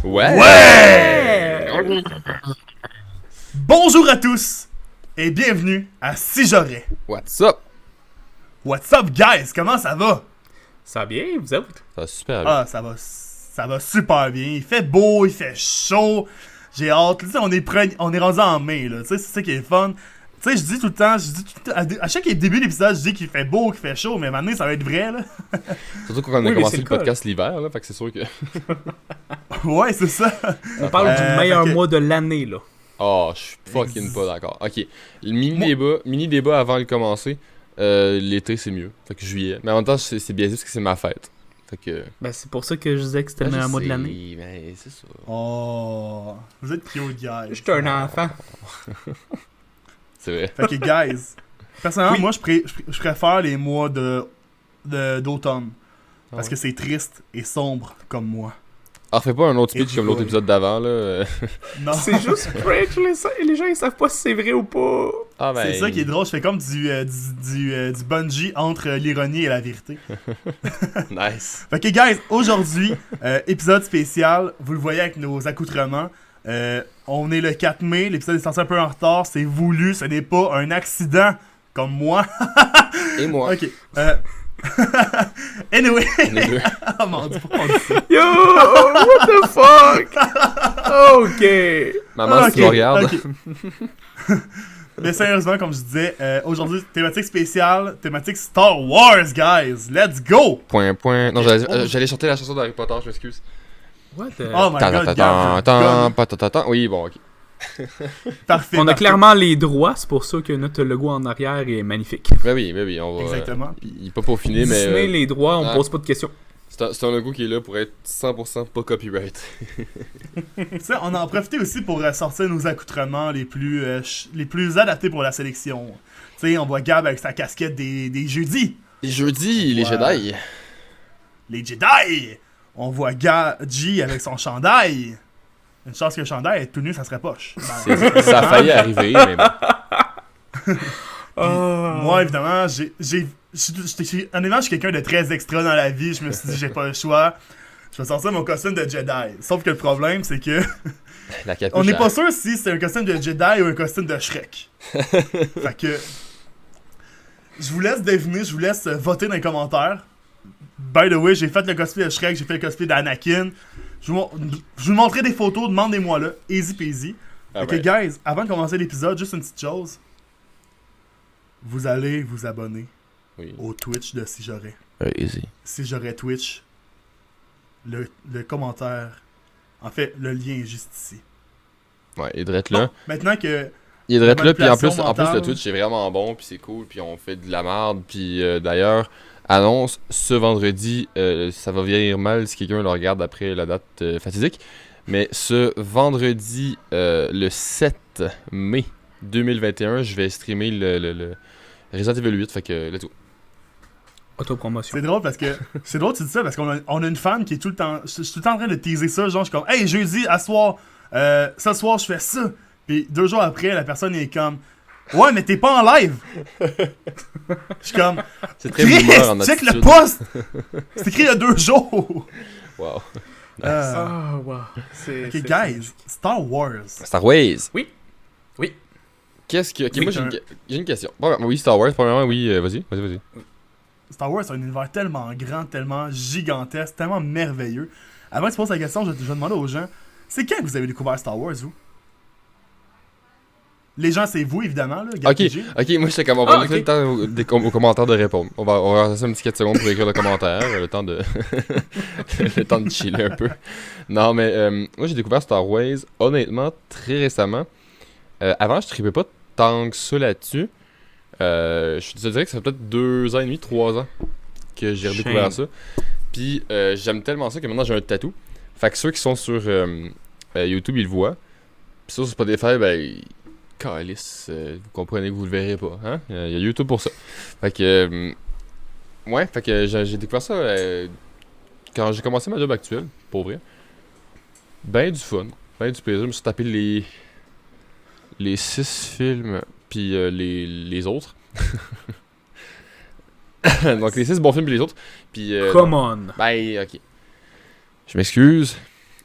Ouais! Bonjour à tous et bienvenue à Si j'aurais. What's up? What's up guys? Comment ça va? Ça va bien, vous autres? Ça va super bien. Ah, ça va super bien. Il fait beau, il fait chaud. J'ai hâte. Tu sais, on est rendu en mai, là. Tu sais, c'est ça qui est fun. Tu sais, je dis tout le temps, à chaque début d'épisode, je dis qu'il fait beau, qu'il fait chaud, mais maintenant, ça va être vrai, là. Surtout quand on a commencé le podcast l'hiver, là, fait que c'est sûr que... Ouais, c'est ça. On parle du meilleur mois de l'année, là. Oh, je suis fucking pas d'accord. Ok, le mini-débat avant de commencer, l'été c'est mieux, fait que juillet. Mais en même temps, c'est biaisé parce que c'est ma fête. Fait que... Ben, c'est pour ça que je disais que c'était le meilleur mois de l'année. Ben, c'est ça. Oh, vous êtes cute, guys. Je suis un enfant. C'est vrai. Fait que, guys, personnellement, moi, je préfère les mois d'automne. Parce que c'est triste et sombre comme moi. Alors, fais pas un autre speech comme l'autre épisode d'avant, là. Non. C'est juste French, les gens ils savent pas si c'est vrai ou pas. Ah ben... C'est ça qui est drôle, je fais comme du bungee entre l'ironie et la vérité. Nice. Fait que, guys, aujourd'hui, épisode spécial, vous le voyez avec nos accoutrements. On est le 4 mai, l'épisode est censé un peu en retard, c'est voulu, ce n'est pas un accident comme moi. Et moi. Ok. Anyway. Les deux. Oh mon dieu, pourquoi on dit ça? Yo, what the fuck? Ok. Maman, si tu me regardes. ok. Mais sérieusement, comme je disais, aujourd'hui, thématique spéciale, thématique Star Wars, guys. Let's go! Point. Non, j'allais chanter la chanson d'Harry Potter, je m'excuse. What the... Oh my god, Oui, bon, ok. Parfait. On a parfait. clairement les droits, c'est pour ça que notre logo en arrière est magnifique. Ben oui, on va... Exactement. Il est pas peaufiné, mais... Disney, les droits, on pose pas de questions. C'est un logo qui est là pour être 100% pas copyright. Tu sais, on a en profité aussi pour sortir nos accoutrements les plus adaptés pour la sélection. Tu sais, on voit Gab avec sa casquette des jeudis. Les jeudis, les Jedi. Les Jedi! On voit G avec son chandail. Une chance que le chandail est tout nu, ça serait poche. Ben, Ça a failli arriver, mais bon. Moi, évidemment, honnêtement, je suis quelqu'un de très extra dans la vie. Je me suis dit, j'ai pas le choix. Je vais sortir mon costume de Jedi. Sauf que le problème, c'est que La capuche, on n'est pas sûr si c'est un costume de Jedi ou un costume de Shrek. Fait que je vous laisse deviner, je vous laisse voter dans les commentaires. By the way, j'ai fait le cosplay de Shrek, j'ai fait le cosplay d'Anakin. Je vous montrerai des photos, demandez-moi là. Easy peasy. Ok, guys, avant de commencer l'épisode, juste une petite chose. Vous allez vous abonner au Twitch de Si j'aurais. Easy. Si j'aurais Twitch, le commentaire, en fait, le lien est juste ici. Ouais, il est là. Bon, maintenant que... Il est là, puis en plus mentale. le Twitch c'est vraiment bon, puis c'est cool, puis on fait de la merde, puis d'ailleurs, annonce, ce vendredi, ça va vieillir mal si quelqu'un le regarde après la date fatidique, mais ce vendredi, le 7 mai 2021, je vais streamer le Resident Evil 8, fait que let's go. Autopromotion. C'est drôle parce que... C'est drôle que tu dis ça, parce qu'on a une fan qui est tout le temps... Je suis tout le temps en train de teaser ça, genre je suis comme « Hey, jeudi, à soir, ce soir, je fais ça! » Puis 2 jours après, la personne est comme « Ouais, mais t'es pas en live! » Je suis comme « C'est très boomer en check attitude. le post! C'est écrit il y a 2 jours! Wow. » Ah, wow. Ok, guys, Star Wars. Star Wars. Oui. Qu'est-ce que... Ok, Oui, moi j'ai une question. Oui, Star Wars, premièrement, oui, vas-y. Star Wars, c'est un univers tellement grand, tellement gigantesque, tellement merveilleux. Avant que tu poses la question, je vais demander aux gens, c'est quand que vous avez découvert Star Wars, vous? Les gens, c'est vous, évidemment, là. Gab PG. Ok, moi j'étais comme, on va laisser le temps aux commentaires de répondre. On va laisser un petit 4 secondes pour écrire le commentaire, le temps de le temps de chiller un peu. Non, mais moi j'ai découvert Star Wars, honnêtement, très récemment. Avant, je tripais pas tant que ça là-dessus. Je te dirais que ça fait peut-être 2 ans et demi, 3 ans que j'ai redécouvert ça. Puis j'aime tellement ça que maintenant j'ai un tatou. Fait que ceux qui sont sur YouTube, ils le voient. Puis sur Spotify, ben... Calice, vous comprenez que vous le verrez pas, hein? Il y a YouTube pour ça. Fait que... fait que j'ai découvert ça quand j'ai commencé ma job actuelle, pour vrai. Ben du fun, ben du plaisir. Je me suis tapé les 6 films, puis les autres. Donc les 6 bons films, puis les autres. Puis... Come on! Ben, ok. Je m'excuse.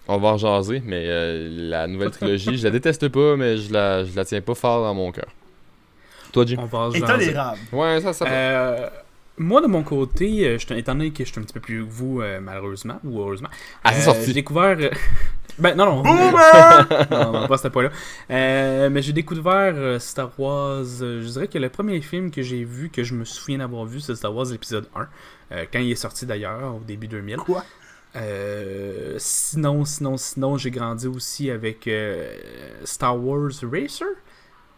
On va en jaser, mais la nouvelle trilogie, je la déteste pas, mais je la tiens pas fort dans mon cœur. Toi, Jim? On va en jaser. Intolérable. Ouais, ça va. Moi, de mon côté, étant donné que je suis un petit peu plus que vous, malheureusement, ou heureusement, Ah, c'est sorti. j'ai découvert... ben, non. Boomer! non, pas à ce point-là. Mais j'ai découvert Star Wars... je dirais que le premier film que j'ai vu, que je me souviens d'avoir vu, c'est Star Wars l'épisode 1. Quand il est sorti, d'ailleurs, au début 2000. Quoi? Sinon, j'ai grandi aussi avec Star Wars Racer.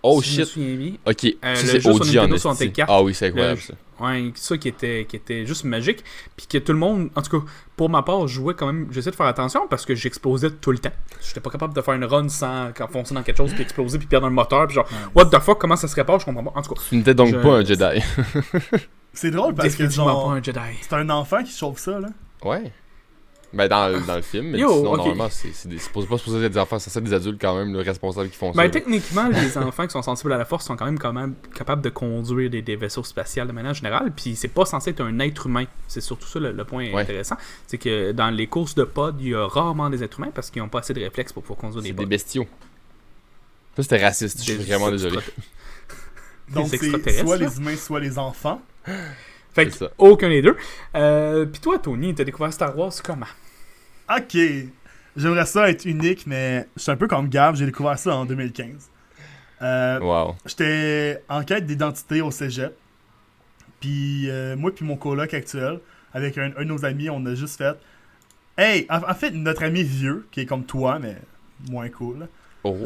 Oh si je me shit. souviens bien. Ok, le ça jeu c'est sur OG en Nintendo esti. 64. Ah oui, c'est incroyable ça. Ouais, ça qui était juste magique. Puis que tout le monde, en tout cas, pour ma part, jouait quand même. J'essaie de faire attention parce que j'explosais tout le temps. J'étais pas capable de faire une run sans foncer dans quelque chose, puis exploser, puis perdre le moteur. Puis genre, what the fuck, comment ça se répare, je comprends pas. En tout cas, Tu n'étais donc pas un Jedi. C'est drôle parce que définitivement genre, pas un Jedi. c'est un enfant qui chauffe ça, là. Ouais. Ben dans le film, mais Yo, sinon ok. normalement c'est pas supposé être des enfants, c'est des adultes quand même, le responsables qui font ça. Ben, là. techniquement, les enfants qui sont sensibles à la force sont quand même capables de conduire des vaisseaux spatials de manière générale, puis c'est pas censé être un être humain. C'est surtout ça le point Ouais. intéressant. C'est que dans les courses de pod, il y a rarement des êtres humains parce qu'ils n'ont pas assez de réflexes pour pouvoir conduire C'est des des pods. bestiaux. Ça c'était raciste, je suis vraiment désolé. Donc c'est extraterrestres, soit là. les humains, soit les enfants. Fait que C'est ça. aucun des deux. Puis toi, Tony, t'as découvert Star Wars comment? Ok. J'aimerais ça être unique, mais je suis un peu comme Gab, j'ai découvert ça en 2015. Wow. J'étais en quête d'identité au cégep. Puis moi puis mon coloc actuel, avec un de nos amis, on a juste fait... Hey, en fait, notre ami vieux, qui est comme toi, mais moins cool, Oh.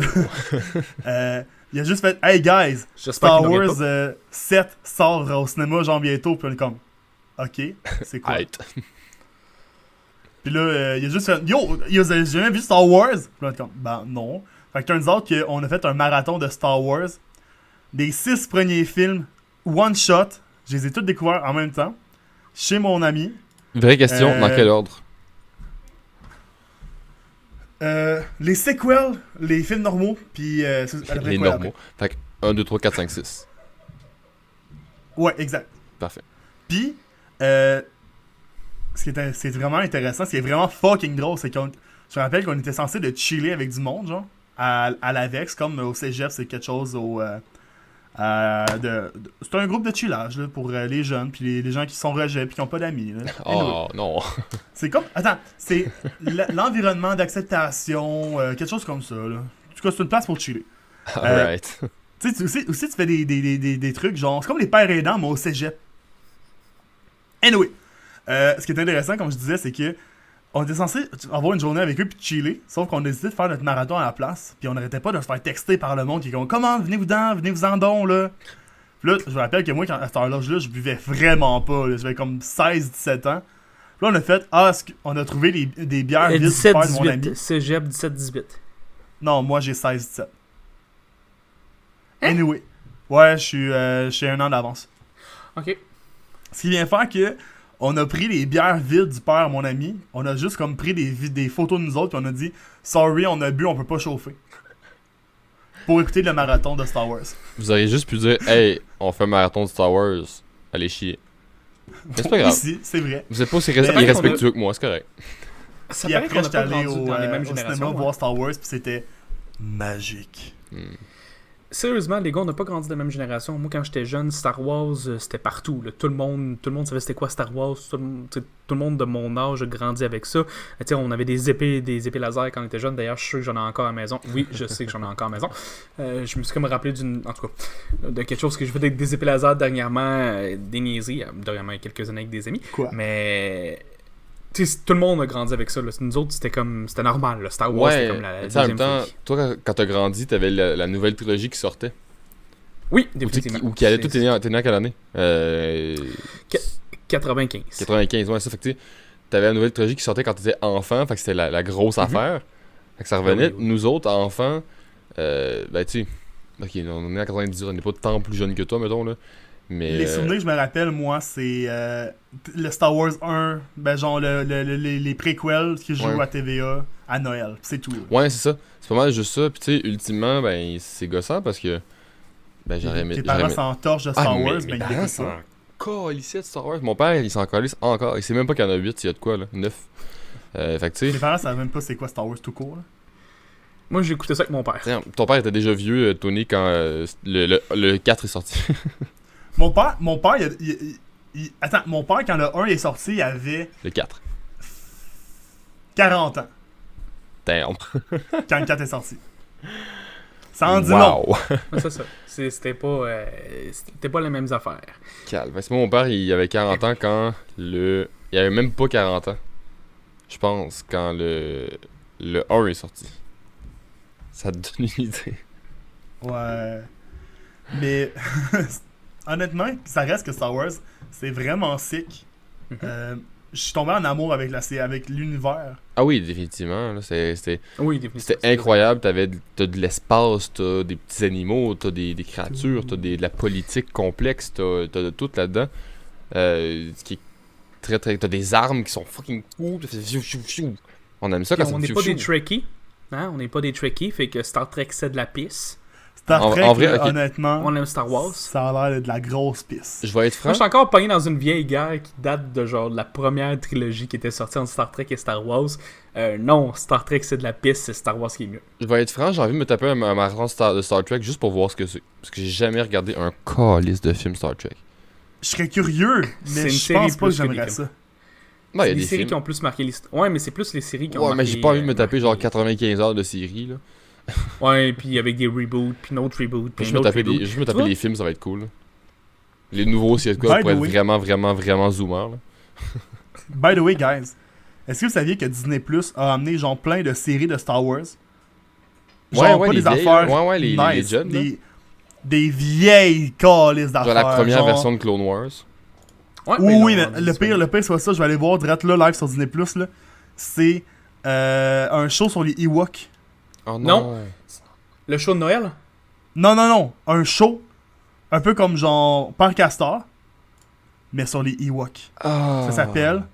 il a juste fait « Hey guys, J'espère Star qu'il Wars n'aurait 7 sort au cinéma genre bientôt. » Puis on est comme « Ok, c'est quoi? Arrête. Puis là, il a juste fait « Yo, vous avez jamais vu Star Wars? » Puis là, on est comme « Ben non. » Fait que turns out qu'on a fait un marathon de Star Wars. Des 6 premiers films, one shot. Je les ai tous découverts en même temps. Chez mon ami. Vraie question, dans quel ordre? Les sequels, les films normaux, puis Les normaux. Fait que 1, 2, 3, 4, 5, 6. Ouais, exact. Parfait. Puis, c'est vraiment intéressant, ce qui est vraiment fucking drôle, c'est qu'on... Je me rappelle qu'on était censé de chiller avec du monde, genre, à l'AVEX, comme au cégep, c'est quelque chose au... c'est un groupe de chillage, là, pour les jeunes, puis les gens qui sont rejets, puis qui n'ont pas d'amis, là. Anyway. Oh non. C'est comme... Attends, c'est l'environnement d'acceptation, quelque chose comme ça, là. En tout cas, c'est une place pour chiller. Alright. Tu sais, aussi, tu fais des trucs, genre... C'est comme les pères aidants, mais au cégep. Anyway. Ce qui est intéressant, comme je disais, c'est que on était censé avoir une journée avec eux puis chiller, sauf qu'on a décidé de faire notre marathon à la place, puis on n'arrêtait pas de se faire texter par le monde qui est comme « Comment? Venez-vous-en donc, là! » Puis là, je me rappelle que moi, à cette heure-là, je buvais vraiment pas, là. J'avais comme 16-17 ans. Puis là, on a fait « Ah, on a trouvé des bières vides du père de mon ami. » 17-18. Cégep 17-18. Non, moi, j'ai 16-17. Anyway. Ouais, je suis un an d'avance. Ok. Ce qui vient faire que on a pris les bières vides du père, mon ami. On a juste comme pris des photos de nous autres, puis on a dit « Sorry, on a bu, on peut pas chauffer. » Pour écouter le marathon de Star Wars. Vous auriez juste pu dire hey, on fait un marathon de Star Wars. Allez chier. Mais c'est pas grave. Ici, c'est vrai. Vous êtes pas aussi Mais- irrespectueux que moi, c'est correct. Ça Puis paraît après, qu'on a j'étais pas allé grandi au, dans les mêmes au cinéma générations. voir Star Wars, puis c'était magique. Sérieusement, les gars, on n'a pas grandi de la même génération. Moi, quand j'étais jeune, Star Wars, c'était partout. Là. Tout le monde savait c'était quoi Star Wars. Tout le monde de mon âge a grandi avec ça. On avait des épées laser quand on était jeune. D'ailleurs, je suis sûr que j'en ai encore à la maison. Oui, je sais que j'en ai encore à la maison. Je me suis comme rappelé en tout cas, de quelque chose que je faisais avec des épées laser dernièrement, des niaiseries, dernièrement il y a quelques années avec des amis. Quoi? Mais... tout le monde a grandi avec ça. Là. Nous autres, c'était normal. Là. Star Wars, c'était comme la tu sais, en deuxième même temps, folie. toi, quand t'as grandi, t'avais la nouvelle trilogie qui sortait. Oui, Ou définitivement. qui allait tout. T'es né à quelle année 95. 95, ouais, ça. Fait que tu sais, t'avais la nouvelle trilogie qui sortait quand t'étais enfant. Fait que c'était la grosse affaire. Fait que ça revenait. Oui. Nous autres, enfants, ben tu sais, ok, on est né en 98, on n'est pas tant plus jeune que toi, mettons, là. Mais, Les souvenirs que je me rappelle, moi, c'est le Star Wars 1, ben genre les préquels qui jouent Ouais. à TVA à Noël. C'est tout. Là. Ouais, c'est ça. C'est pas mal juste ça. Puis tu sais, ultimement, ben c'est gossant parce que ben j'aurais aimé. Tes parents s'entorchent de Star Wars, ben ils parents écoutent s'en ça. calissent de Star Wars. Mon père, il s'en calisse encore. Il sait même pas qu'il y en a 8, il y a de quoi, là. 9. Fait que tu Mes sais, parents savaient même pas c'est quoi Star Wars tout court. Là. Moi, j'ai écouté ça avec mon père. tiens, ton père était déjà vieux, Tony, quand le 4 est sorti. Mon père, attends, mon père, quand le 1 est sorti, il avait Le 4. 40 ans. Damn. Quand le 4 est sorti. Ça en dit long. Wow. Ouais, c'est ça. C'était pas les mêmes affaires. Calme. Parce que moi, mon père, il avait 40 ans quand le... Il avait même pas 40 ans. Je pense, quand le 1 est sorti. Ça te donne une idée. Ouais. Mais honnêtement, ça reste que Star Wars, c'est vraiment sick. Je suis tombé en amour avec l'univers. Ah oui, définitivement. Là, c'était Oui, définitivement. C'était incroyable. T'as de l'espace, t'as des petits animaux, t'as des créatures, t'as de la politique complexe, t'as de tout là-dedans. Ce qui est très très. T'as des armes qui sont fucking cool. On aime ça quand Puis ça on me n'est pas fiou. des Trekkies. Hein? On n'est pas des Trekkies, fait que Star Trek c'est de la pisse. Star En Trek, vrai, là, ok. honnêtement, On aime Star Wars. ça a l'air de la grosse piste. Je vais être franc. Moi, je suis encore pogné dans une vieille guerre qui date de genre de la première trilogie qui était sortie entre Star Trek et Star Wars. Non, Star Trek c'est de la pisse, c'est Star Wars qui est mieux. Je vais être franc, j'ai envie de me taper un marathon de Star Trek juste pour voir ce que c'est. Parce que j'ai jamais regardé un calice de film Star Trek. Je serais curieux, C'est mais une je série pense pas que plus que des j'aimerais films. ça. Ouais, il y a C'est les des séries films. qui ont plus marqué l'histoire. Ouais, mais c'est plus les séries qui ont Ouais, marqué... mais j'ai pas envie de me taper genre marqué- 95 heures de série là. Ouais, puis avec des reboots, puis une autre reboot, puis Je une me autre taper reboot. juste me Tu taper vois? les films, ça va être cool. Là. Les nouveaux, s'il y a de quoi, By pour the être way. vraiment, vraiment, vraiment zoomer. Là. By the way, guys, est-ce que vous saviez que Disney Plus a amené genre plein de séries de Star Wars? Genre ouais, pas les des vieilles, affaires là. Ouais, les nice, jeunes, là. des vieilles calices d'affaires. Genre la première genre- version de Clone Wars. Ouais, Oui, non, oui, non, mais le pire, c'est pas ça. Je vais aller voir direct là, live sur Disney Plus. Là. C'est un show sur les Ewoks. Oh Non. Le show de Noël? Non. Un show. Un peu comme genre Père Castor. Mais sur les Ewoks. Ah. Ça s'appelle.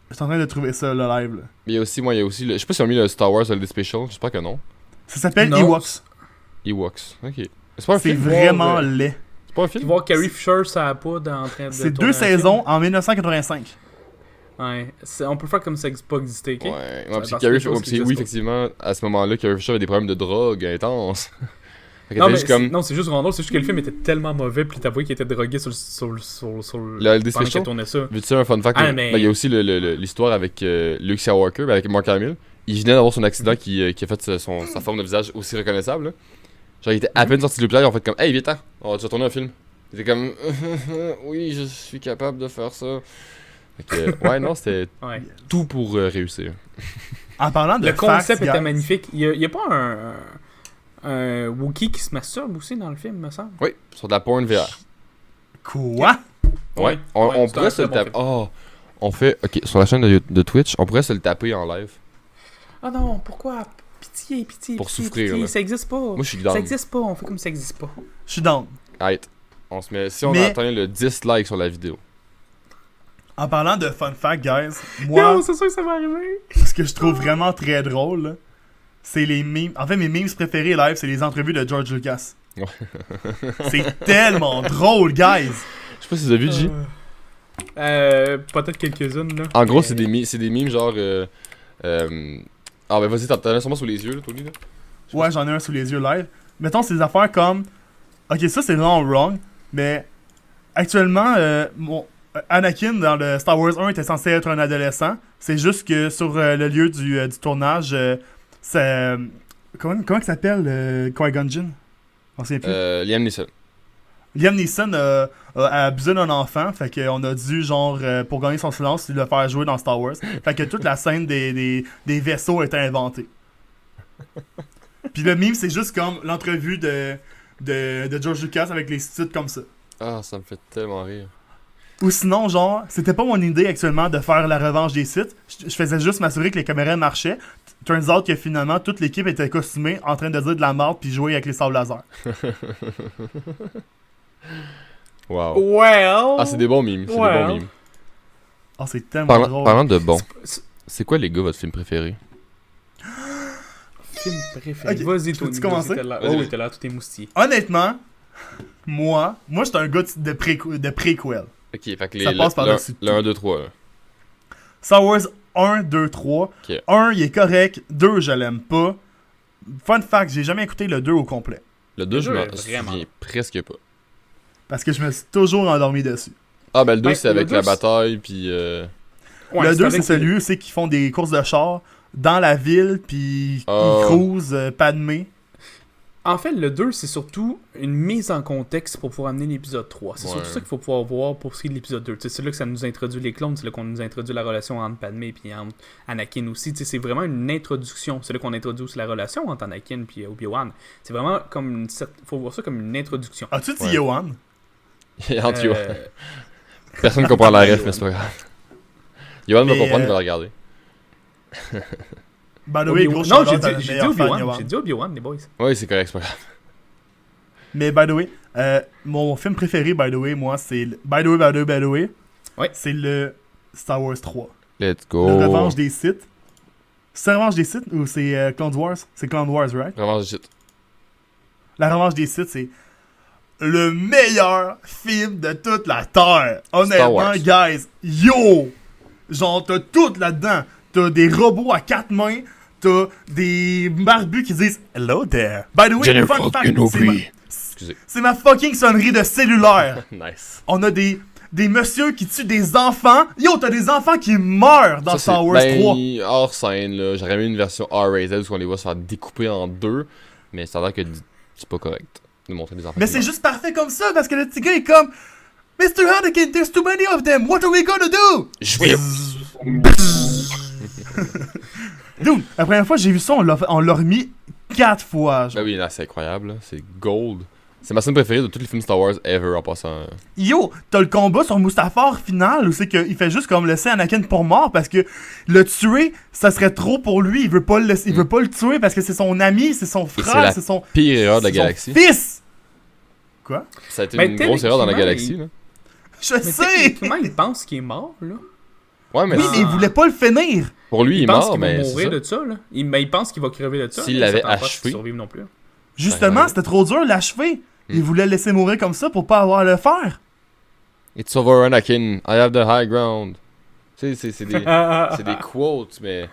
Je suis en train de trouver ça, le live. Là. Mais il y a aussi, je sais pas si on a mis le Star Wars Holiday Special, j'espère que non. Ça s'appelle Non. Ewoks. Ewoks, ok. C'est pas un C'est film? vraiment laid. C'est pas un Tu film? vois Carrie Fisher, ça a pas en train de. C'est tourner 2 un film. saisons en 1985. Ouais. On peut faire comme ça pas existé, ok? Ouais, Ça parce fait que Carrie des choses Fisher, qui oui, existent effectivement, à ce moment-là, Carrie Fisher avait des problèmes de drogue intenses. Fait que Non, t'as mais juste comme non, c'est juste vraiment drôle, c'est juste que le film était tellement mauvais, puis t'avouais qu'il était drogué sur le. le Holiday pendant Special. qu'il tournait ça. Veux-tu un fun fact? Ah, mais- Ben, il y a aussi l'histoire avec Luke Skywalker, ben, avec Mark Hamill. Il venait d'avoir son accident qui a fait sa forme de visage aussi reconnaissable. Là. Genre, il était à peine sorti de l'hôpital, ils ont fait comme hey, viens-t'en, on va te tourner un film. Il était comme oui, je suis capable de faire ça. Fait que, ouais, non, c'était Ouais. tout pour réussir. En parlant de Le concept facts, était guys, magnifique. Il y a pas un Wookiee qui se masturbe aussi dans le film, me semble. Oui, sur de la porn VR. Quoi? Ouais, Ouais, on c'est pourrait un se le très bon taper. Oh, on fait, ok, sur la chaîne de Twitch, on pourrait se le taper en live. Ah non, pourquoi? Pitié. Pour pitié, souffrir, pitié, là. ça existe pas. Moi, je suis Ça down. existe pas, on fait comme ça existe pas. Je suis down. Arrête. On se met, si on Mais- atteint le 10 likes sur la vidéo. En parlant de fun fact, guys, moi, Yo, c'est sûr que ça va arriver. ce que je trouve vraiment très drôle, là, c'est les memes. En fait, mes memes préférés live, c'est les entrevues de George Lucas. Ouais. C'est tellement drôle, guys. Je sais pas si vous avez vu, J. Peut-être quelques-unes, là. En gros, Mais- c'est des mimes genre. Ah, ben vas-y, t'en as sûrement sous les yeux, là, Tony. Là. Ouais, j'en ai un sous les yeux live. Mettons, c'est des affaires comme. Ok, ça c'est vraiment wrong, mais actuellement, Anakin dans le Star Wars 1 était censé être un adolescent. C'est juste que sur le lieu du tournage, c'est. Comment il s'appelle Qui-Gon Jinn? On sait plus. Liam Neeson. Liam Neeson a abusé d'un enfant, fait qu'on a dû, genre, pour gagner son silence, le faire jouer dans Star Wars. Fait que toute la scène des vaisseaux était inventée. Puis le meme, c'est juste comme l'entrevue de George Lucas avec les sous-titres comme ça. Ah, ça me fait tellement rire. Ou sinon, genre, c'était pas mon idée actuellement de faire la revanche des sites. Je faisais juste m'assurer que les caméras marchaient. Turns out que finalement, toute l'équipe était costumée en train de dire de la merde puis jouer avec les sables laser. Wow. Well. Ah, c'est des bons mimes. C'est des Well. bons mimes. Oh, c'est tellement drôle. Parlant de bon, C'est- c'est quoi, les gars, votre film préféré? Film préféré. Ok, Vas-y, je peux-tu Tony. commencer? Oh, Vas-y. oui, t'es là, tout est moustillé. Honnêtement, moi j'étais un gars de préquel. Ok, fait que Ça passe par-dessus le 1, 2, 3. Là. Star Wars 1, 2, 3. Ok. 1, il est correct. 2, je l'aime pas. Fun fact, j'ai jamais écouté le 2 au complet. Le 2, je Le deux m'en est vraiment- souviens presque pas. Parce que je me suis toujours endormi dessus. Ah, ben le 2, Ben, c'est le avec deux, la c'est- bataille, puis... Ouais, le 2, avec c'est celui où c'est qu'ils font des courses de char dans la ville, puis Ah. ils cruisent Padmé. En fait, le 2, c'est surtout une mise en contexte pour pouvoir amener l'épisode 3. C'est Ouais. surtout ça qu'il faut pouvoir voir pour ce qui est de l'épisode 2. Tu sais, c'est là que ça nous introduit les clones, c'est là qu'on nous introduit la relation entre Padmé et entre Anakin aussi. Tu sais, c'est vraiment une introduction. C'est là qu'on introduit aussi la relation entre Anakin et Obi-Wan. C'est vraiment comme faut voir ça comme une introduction. As-tu dit Ouais. Yohan? entre Yohan. Euh, Personne comprend la ref, mais c'est pas grave. Yohan va Mais, comprendre, il va la regarder. By the way, Obi- gros non, shout-out à j'ai le dit meilleur fan Obi-Wan. Yohan. J'ai dit Obi-Wan, les boys. Oui, c'est correct, c'est pas grave. Mais by the way, mon film préféré, by the way, moi, c'est... By the way, Ouais. c'est le Star Wars 3. Let's Le go. Revanche des Sith. C'est Revanche des Sith ou c'est Clone Wars? C'est Clone Wars, right? Vraiment, shit. La Revanche des Sith, c'est le meilleur film de toute la Terre. Honnêtement, Wars. guys, yo! Genre, t'as tout là-dedans. T'as des robots à 4 mains. T'as des barbus qui disent « Hello there ». By the way, Jennifer fun fact, Kenobi. Excusez. c'est ma fucking sonnerie de cellulaire. Nice. On a des messieurs qui tuent des enfants. Yo, t'as des enfants qui meurent dans Ça, Star c'est- Wars 3. ben, hors scène, là, j'aurais mis une version R-rated où on les voit se faire découper en deux, mais ça a l'air que c'est pas correct de montrer des enfants. Mais qui c'est meurent. juste parfait comme ça parce que le petit gars est comme Mr. Anakin, there's too many of them. What are we gonna do? Je vais... Dude, la première fois que j'ai vu ça, on l'a remis 4 fois. genre. Ben oui, là, c'est incroyable, là. C'est gold. C'est ma scène préférée de tous les films Star Wars ever en passant. Yo, t'as le combat sur Mustafar final où c'est qu'il fait juste comme laisser Anakin pour mort parce que le tuer, ça serait trop pour lui. Il veut pas le laisser, il veut pas le tuer parce que c'est son ami, c'est son c'est frère, la c'est son Pire erreur de la c'est son galaxie. fils. Quoi? Ça a été Ben, une grosse erreur dans la techniquement, galaxie, là. Je Mais sais. techniquement, il pense qu'il est mort, là. Ouais, mais Oui, mais il voulait pas le finir. pour lui, il est pense mort, qu'il va mais c'est mourir ça. de ça, là. Il pense qu'il va crever de ça. S'il mais l'avait il s'attend pas à ce achevé. qu'il survive non plus. Justement, Ouais. c'était trop dur de l'achever. Il voulait le laisser mourir comme ça pour pas avoir à le faire. It's over, Anakin. I have the high ground. Tu sais, c'est des quotes, mais...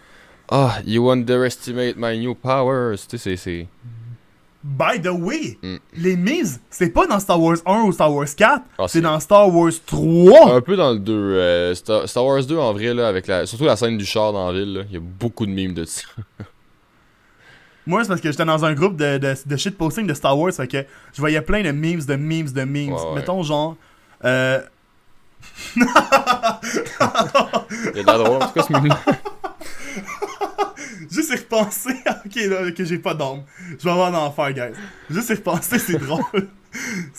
Ah, you underestimate my new powers. Tu sais, c'est... By the way, Mm. les mises, c'est pas dans Star Wars 1 ou Star Wars 4, Ah, c'est c'est- dans Star Wars 3. Un peu dans le 2. Star Wars 2, en vrai, là, avec surtout la scène du char dans la ville, là, il y a beaucoup de mimes de ça. Moi, c'est parce que j'étais dans un groupe de shitposting de Star Wars, fait que je voyais plein de memes, Ouais, ouais. Mettons genre... Il y a de la drôle, en tout cas, ce mime-là. Juste y repenser, ok là, que j'ai pas d'âme. Je vais avoir un enfer, guys. Juste y repenser, c'est drôle.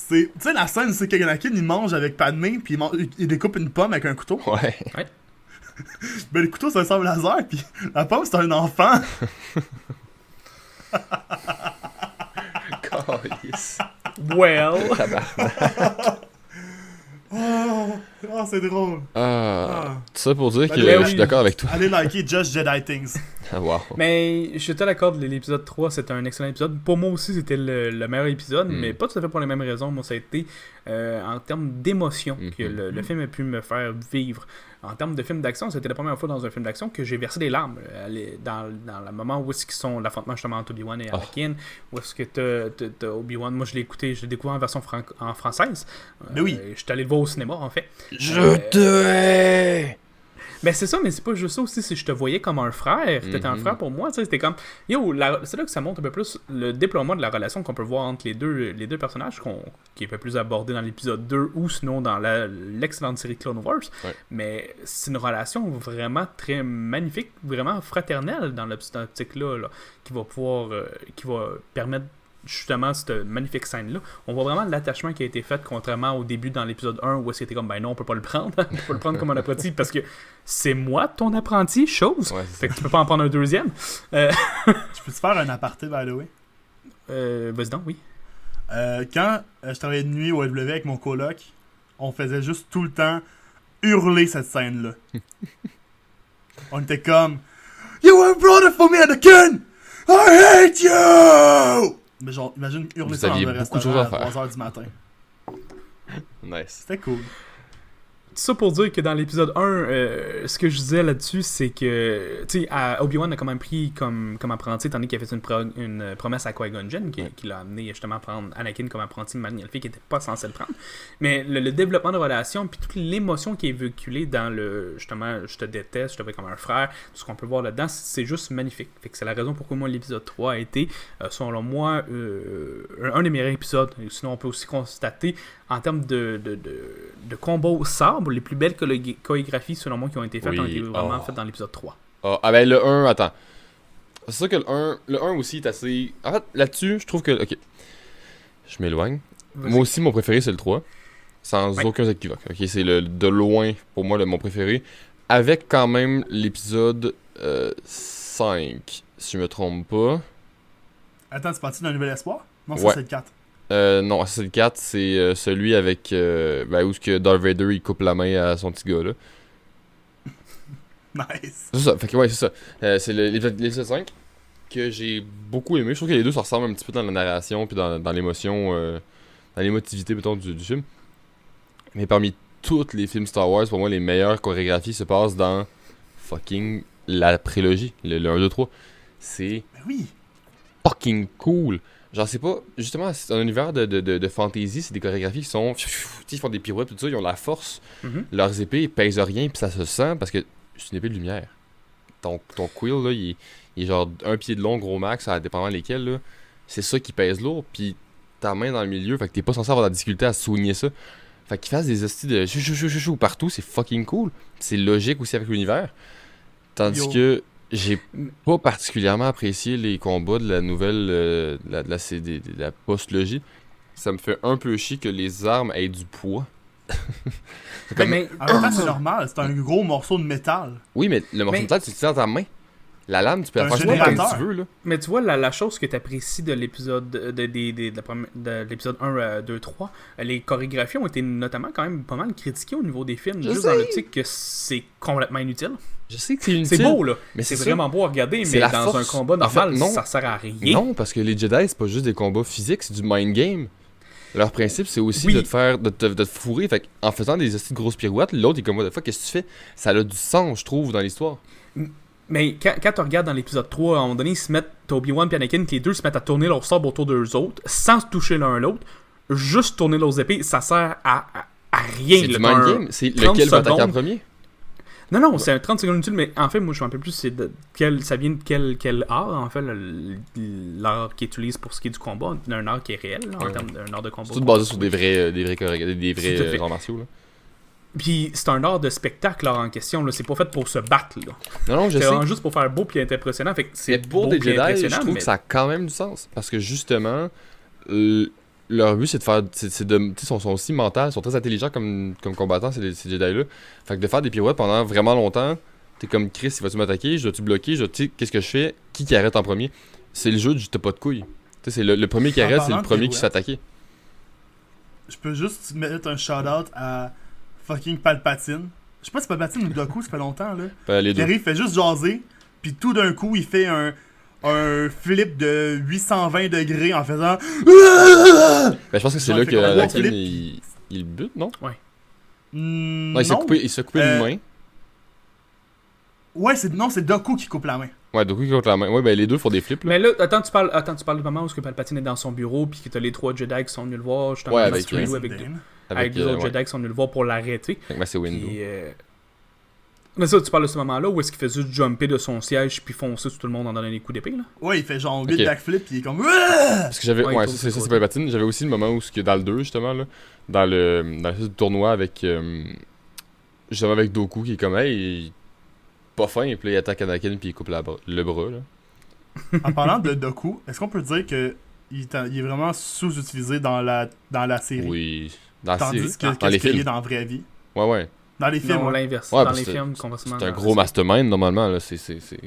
Tu sais, la scène, c'est qu'Anakin, il mange avec Padmé, puis il découpe une pomme avec un couteau. Ouais. Ben, le couteau, c'est un sabre laser, puis la pomme, c'est un enfant. Calice. Well. Oh, c'est drôle. Ah. Tout ça pour dire que Ben je oui. suis d'accord avec toi. Allez liker Just Jedi Things. Ah, wow. Mais je te l'accorde, l'épisode 3, c'était un excellent épisode. Pour moi aussi, c'était le meilleur épisode, mais pas tout à fait pour les mêmes raisons. Moi, ça a été en termes d'émotion que le film a pu me faire vivre. En termes de film d'action, c'était la première fois dans un film d'action que j'ai versé des larmes. Dans le moment où est-ce qu'ils sont l'affrontement justement entre Obi-Wan et Anakin, où est-ce que t'as Obi-Wan, moi je l'ai écouté, je l'ai découvert en version en française. Mais oui. Je suis allé le voir au cinéma en fait. Je te hais! Ben c'est ça, mais c'est pas juste ça aussi, c'est que je te voyais comme un frère, t'étais un frère pour moi, tu sais, c'était comme, yo, c'est là que ça montre un peu plus le déploiement de la relation qu'on peut voir entre les deux personnages, qui est un peu plus abordé dans l'épisode 2 ou sinon dans l'excellente série Clone Wars, Ouais. mais c'est une relation vraiment très magnifique, vraiment fraternelle dans cette optique-là, là, qui va pouvoir, qui va permettre justement cette magnifique scène-là. On voit vraiment l'attachement qui a été fait, contrairement au début dans l'épisode 1 où c'était comme, ben non, on peut pas le prendre, on peut pas le prendre comme un apprenti parce que c'est moi ton apprenti, chose. Ouais, c'est Fait que tu peux pas en prendre un deuxième. Je peux te faire un aparté, by the way? Vas-y donc, oui. Quand je travaillais de nuit au LW avec mon coloc, on faisait juste tout le temps hurler cette scène-là. On était comme You were a brother for me, Anakin! I hate you! Mais genre, imagine hurler Vous ça dans aviez un beaucoup de restaurant choses à à faire. 3h du matin. Nice. C'était cool. ça pour dire que dans l'épisode 1, ce que je disais là-dessus, c'est que, tu sais, Obi-Wan a quand même pris comme apprenti, étant donné qu'il a fait une promesse à Qui-Gon Jinn, qui l'a amené justement à prendre Anakin comme apprenti de manière qui n'était pas censé le prendre. Mais le développement de relation, puis toute l'émotion qui est véhiculée dans justement, je te déteste, je te vois comme un frère, tout ce qu'on peut voir là-dedans, c'est juste magnifique. Fait que c'est la raison pourquoi moi l'épisode 3 a été, selon moi, un des meilleurs épisodes. Sinon, on peut aussi constater, en termes de combats au sabre, les plus belles chorégraphies, selon moi, qui ont été faites, ont été vraiment faites dans l'épisode 3. Ah ben le 1, attends. C'est sûr que le 1 aussi est assez... En fait, là-dessus, je trouve que... Ok, je m'éloigne. Vas-y. Moi aussi, mon préféré, c'est le 3. Sans aucun équivoque. Ok, c'est de loin, pour moi, mon préféré. Avec quand même l'épisode 5, si je me trompe pas. Attends, c'est parti d'un nouvel espoir? Non, ça Ouais. c'est le 4. Non, c'est le 4, c'est celui avec... où est-ce que Darth Vader, il coupe la main à son petit gars, là. Nice. C'est ça, fait que ouais, c'est ça. C'est l'épisode 5 que j'ai beaucoup aimé. Je trouve que les deux se ressemblent un petit peu dans la narration puis dans l'émotion, dans l'émotivité, mettons, du film. Mais parmi tous les films Star Wars, pour moi, les meilleures chorégraphies se passent dans fucking la prélogie, le 1, 2, 3. C'est Ben oui. fucking cool. Genre, c'est pas... Justement, c'est un univers de fantasy, c'est des chorégraphies qui sont... Tu sais, ils font des pirouettes, tout ça, ils ont la force. Mhm. Leurs épées, ils pèsent rien, puis ça se sent, parce que c'est une épée de lumière. Ton quill, là, il est genre 1 pied de long, gros max, ça dépend lesquels, là. C'est ça qui pèse lourd, puis ta main dans le milieu, fait que t'es pas censé avoir de la difficulté à soigner ça. Fait qu'ils fassent des hosties de chou partout, c'est fucking cool. C'est logique aussi avec l'univers. Tandis Yo. que j'ai pas particulièrement apprécié les combats de la nouvelle, de la post-logie. Ça me fait un peu chier que les armes aient du poids. C'est comme- Mais En même temps, c'est normal, c'est un gros morceau de métal. Oui, mais le morceau Mais- de métal, tu le tiens dans ta main. La lame, tu peux la Un faire comme générateur. tu veux, là. Mais tu vois, la chose que tu apprécies de l'épisode de l'épisode 1, 2, 3, les chorégraphies ont été notamment quand même pas mal critiquées au niveau des films, Je juste sais. dans l'optique que c'est complètement inutile. Je sais que c'est C'est inutile. beau, là. mais C'est c'est vraiment beau à regarder, C'est mais la dans force. un combat En fait, normal, non. ça sert à rien. Non, parce que les Jedi, c'est pas juste des combats physiques, c'est du mind game. Leur principe, c'est aussi Oui. de te faire, de te fourrer. Fait en faisant des hosties de grosses pirouettes, l'autre est comme, what the fuck, qu'est-ce que tu fais? Ça a du sens, je trouve, dans l'histoire. Mais quand tu regardes dans l'épisode 3, à un moment donné, ils se mettent, Obi-Wan et Anakin, que les deux se mettent à tourner leur sabre autour d'eux autres, sans se toucher l'un l'autre, juste tourner leurs épées, ça sert à rien. C'est là. du T'as mind un game. C'est 30 lequel va attaquer en secondes. premier? Non, c'est un 30 secondes inutile, mais en fait, moi, je me rappelle plus ça vient de quel art, en fait, l'art qu'ils utilisent pour ce qui est du combat, d'un art qui est réel, là, en Ouais. termes d'un art de combat. C'est tout basé sur des vrais Tout à fait. arts martiaux, là. Puis c'est un art de spectacle, là, en question, là. C'est pas fait pour se battre, là. Non, je C'est sais. vraiment juste pour faire beau puis être impressionnant. Fait que c'est Mais pour beau des puis Jedi, je impressionnant, trouve mais que ça a quand même du sens. Parce que justement, leur but, c'est de faire. C'est de, tu sais, sont aussi mentaux, sont très intelligents comme combattants, ces Jedi-là. Fait que de faire des pirouettes pendant vraiment longtemps, t'es comme Chris, il va-tu m'attaquer? Je dois-tu bloquer? Tu sais, qu'est-ce que je fais? Qui arrête en premier? C'est le jeu du t'as pas de couilles. Tu sais, c'est le premier qui En arrête, c'est parlant le de premier qui se fait pirouettes. attaquer. Je peux juste mettre un shout-out à fucking Palpatine. Je sais pas si Palpatine ou Doku, ça fait longtemps, là. Les deux. Jerry il fait juste jaser, puis tout d'un coup, il fait un flip de 820 degrés en faisant... Ben, je pense que c'est Genre, là il fait que comme un Anakin, flip. il bute, non? Non, Non, il s'est coupé une main. Ouais, c'est Doku qui coupe la main. Ouais, donc oui, contre la main. Ouais, ben les deux font des flips, là. Mais là, attends, tu parles du moment où Palpatine est dans son bureau puis que t'as les 3 Jedi qui sont venus le voir, justement, Ouais, parce avec qu'il Ray. joue avec deux autres ouais. Jedi qui sont venus le voir pour l'arrêter. Fait que, ben, c'est Window. Puis, mais ça, tu parles de ce moment-là où est-ce qu'il fait juste jumper de son siège puis foncer sur tout le monde en donnant des coups d'épée, là? Ouais, il fait genre 8 Ok. backflips, puis il est comme... Parce que j'avais. Ouais, Ouais, il tourne ça, sur c'est le côté. Palpatine. J'avais aussi le moment où, dans le 2, justement, là, dans le tournoi avec. Justement, avec Doku qui est comme, hey, pas fin, et puis là, il attaque Anakin, puis il coupe le bras, là. En parlant de Doku, est-ce qu'on peut dire que il est vraiment sous-utilisé dans la série? Oui. Dans la Tandis série. que Dans les qu'est-ce qu'il est films. dans la vraie vie. Ouais, ouais. Dans les films, Non, ouais. l'inverse. Ouais, dans parce les que films, conversement. C'est un gros mastermind, normalement, là. C'est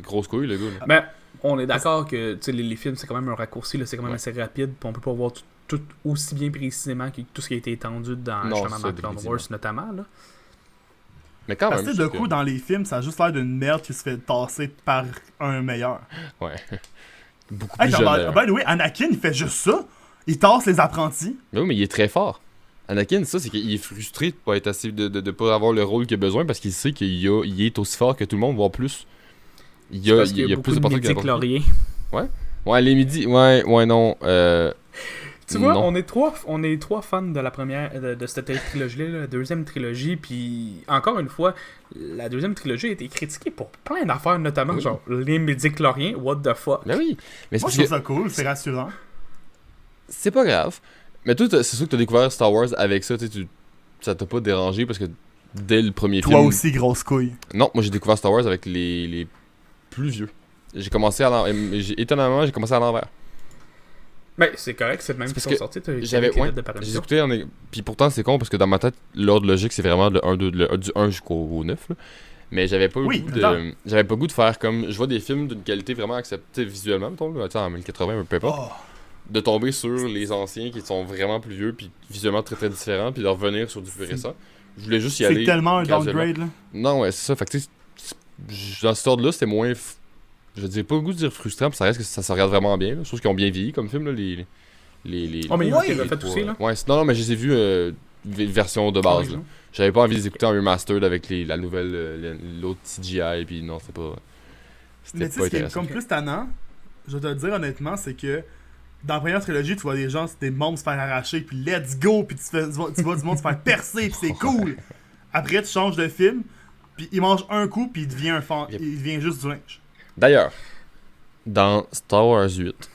grosse couille, le gars, là. Ben, on est d'accord que tu sais, les films, c'est quand même un raccourci, là, c'est quand même Ouais. assez rapide, puis on peut pas voir tout aussi bien précisément que tout ce qui a été étendu dans, Non, justement, c'est dans ça, Clone définitivement. Wars notamment. Là. Mais quand Parce même. que je de trouve coup, que- dans les films, ça a juste l'air d'une merde qui se fait tasser par un meilleur. Ouais. Beaucoup Hey, plus jeune, by d'ailleurs. the way, Anakin, il fait juste ça. Il tasse les apprentis. Mais oui, mais il est très fort. Anakin, ça, c'est qu'il est frustré de pas être assez, de pas avoir le rôle qu'il a besoin parce qu'il sait qu'il est aussi fort que tout le monde, voire plus. Il y a beaucoup plus de de portée que n'importe qui. midi-chloriens. Ouais, les midis, ouais, non. Tu vois, non. on est trois fans de la première, de cette trilogie-là, la deuxième trilogie, puis encore une fois, la deuxième trilogie a été critiquée pour plein d'affaires, notamment Oui. genre les midi-chloriens, what the fuck. Ben oui. Mais c'est Moi, parce je trouve que ça cool, c'est rassurant. c'est pas grave. Mais toi, c'est sûr que t'as découvert Star Wars avec ça, ça t'a pas dérangé parce que dès le premier Toi film... aussi, grosse couille. Non, moi j'ai découvert Star Wars avec les plus vieux. Étonnamment, j'ai commencé à l'envers. Ben, c'est correct, c'est le même C'est qui parce sont que sortis, t'as J'avais, avec les ouais, dates de j'ai parution. écouté puis pourtant c'est con parce que dans ma tête, l'ordre logique c'est vraiment le 1, 2, du 1 jusqu'au 9 là. Mais j'avais pas Oui, le goût j'avais pas le goût de faire comme je vois des films d'une qualité vraiment acceptée visuellement, mettons, là, en 1080 peu importe, Oh. de tomber sur les anciens qui sont vraiment plus vieux puis visuellement très très différents puis de revenir sur du plus récent. Je voulais juste y aller. C'est tellement un graduellement. downgrade, là. Non, ouais, c'est ça. Fait que tu sais, dans cet ordre-là, c'était moins. Je dirais pas le goût de dire frustrant, puis ça reste que ça se regarde vraiment bien. Là. Je trouve qu'ils ont bien vieilli comme film, là, les. Oh, mais ils ont Ouais, été refait trois- aussi, là. Ouais, non, mais je les ai vus version de base. Là. J'avais pas envie de les écouter en remastered avec la nouvelle. L'autre CGI, puis non, c'était pas. Mais C'était tu sais, pas ce qui est intéressant. comme plus tannant, je vais te le dire honnêtement, c'est que dans la première trilogie, tu vois des gens, des membres se faire arracher, puis let's go, puis tu vois du monde se faire percer, puis c'est cool. Après, tu changes de film, puis il mange un coup, puis il devient Yep. il devient juste du linge. D'ailleurs, dans Star Wars 8,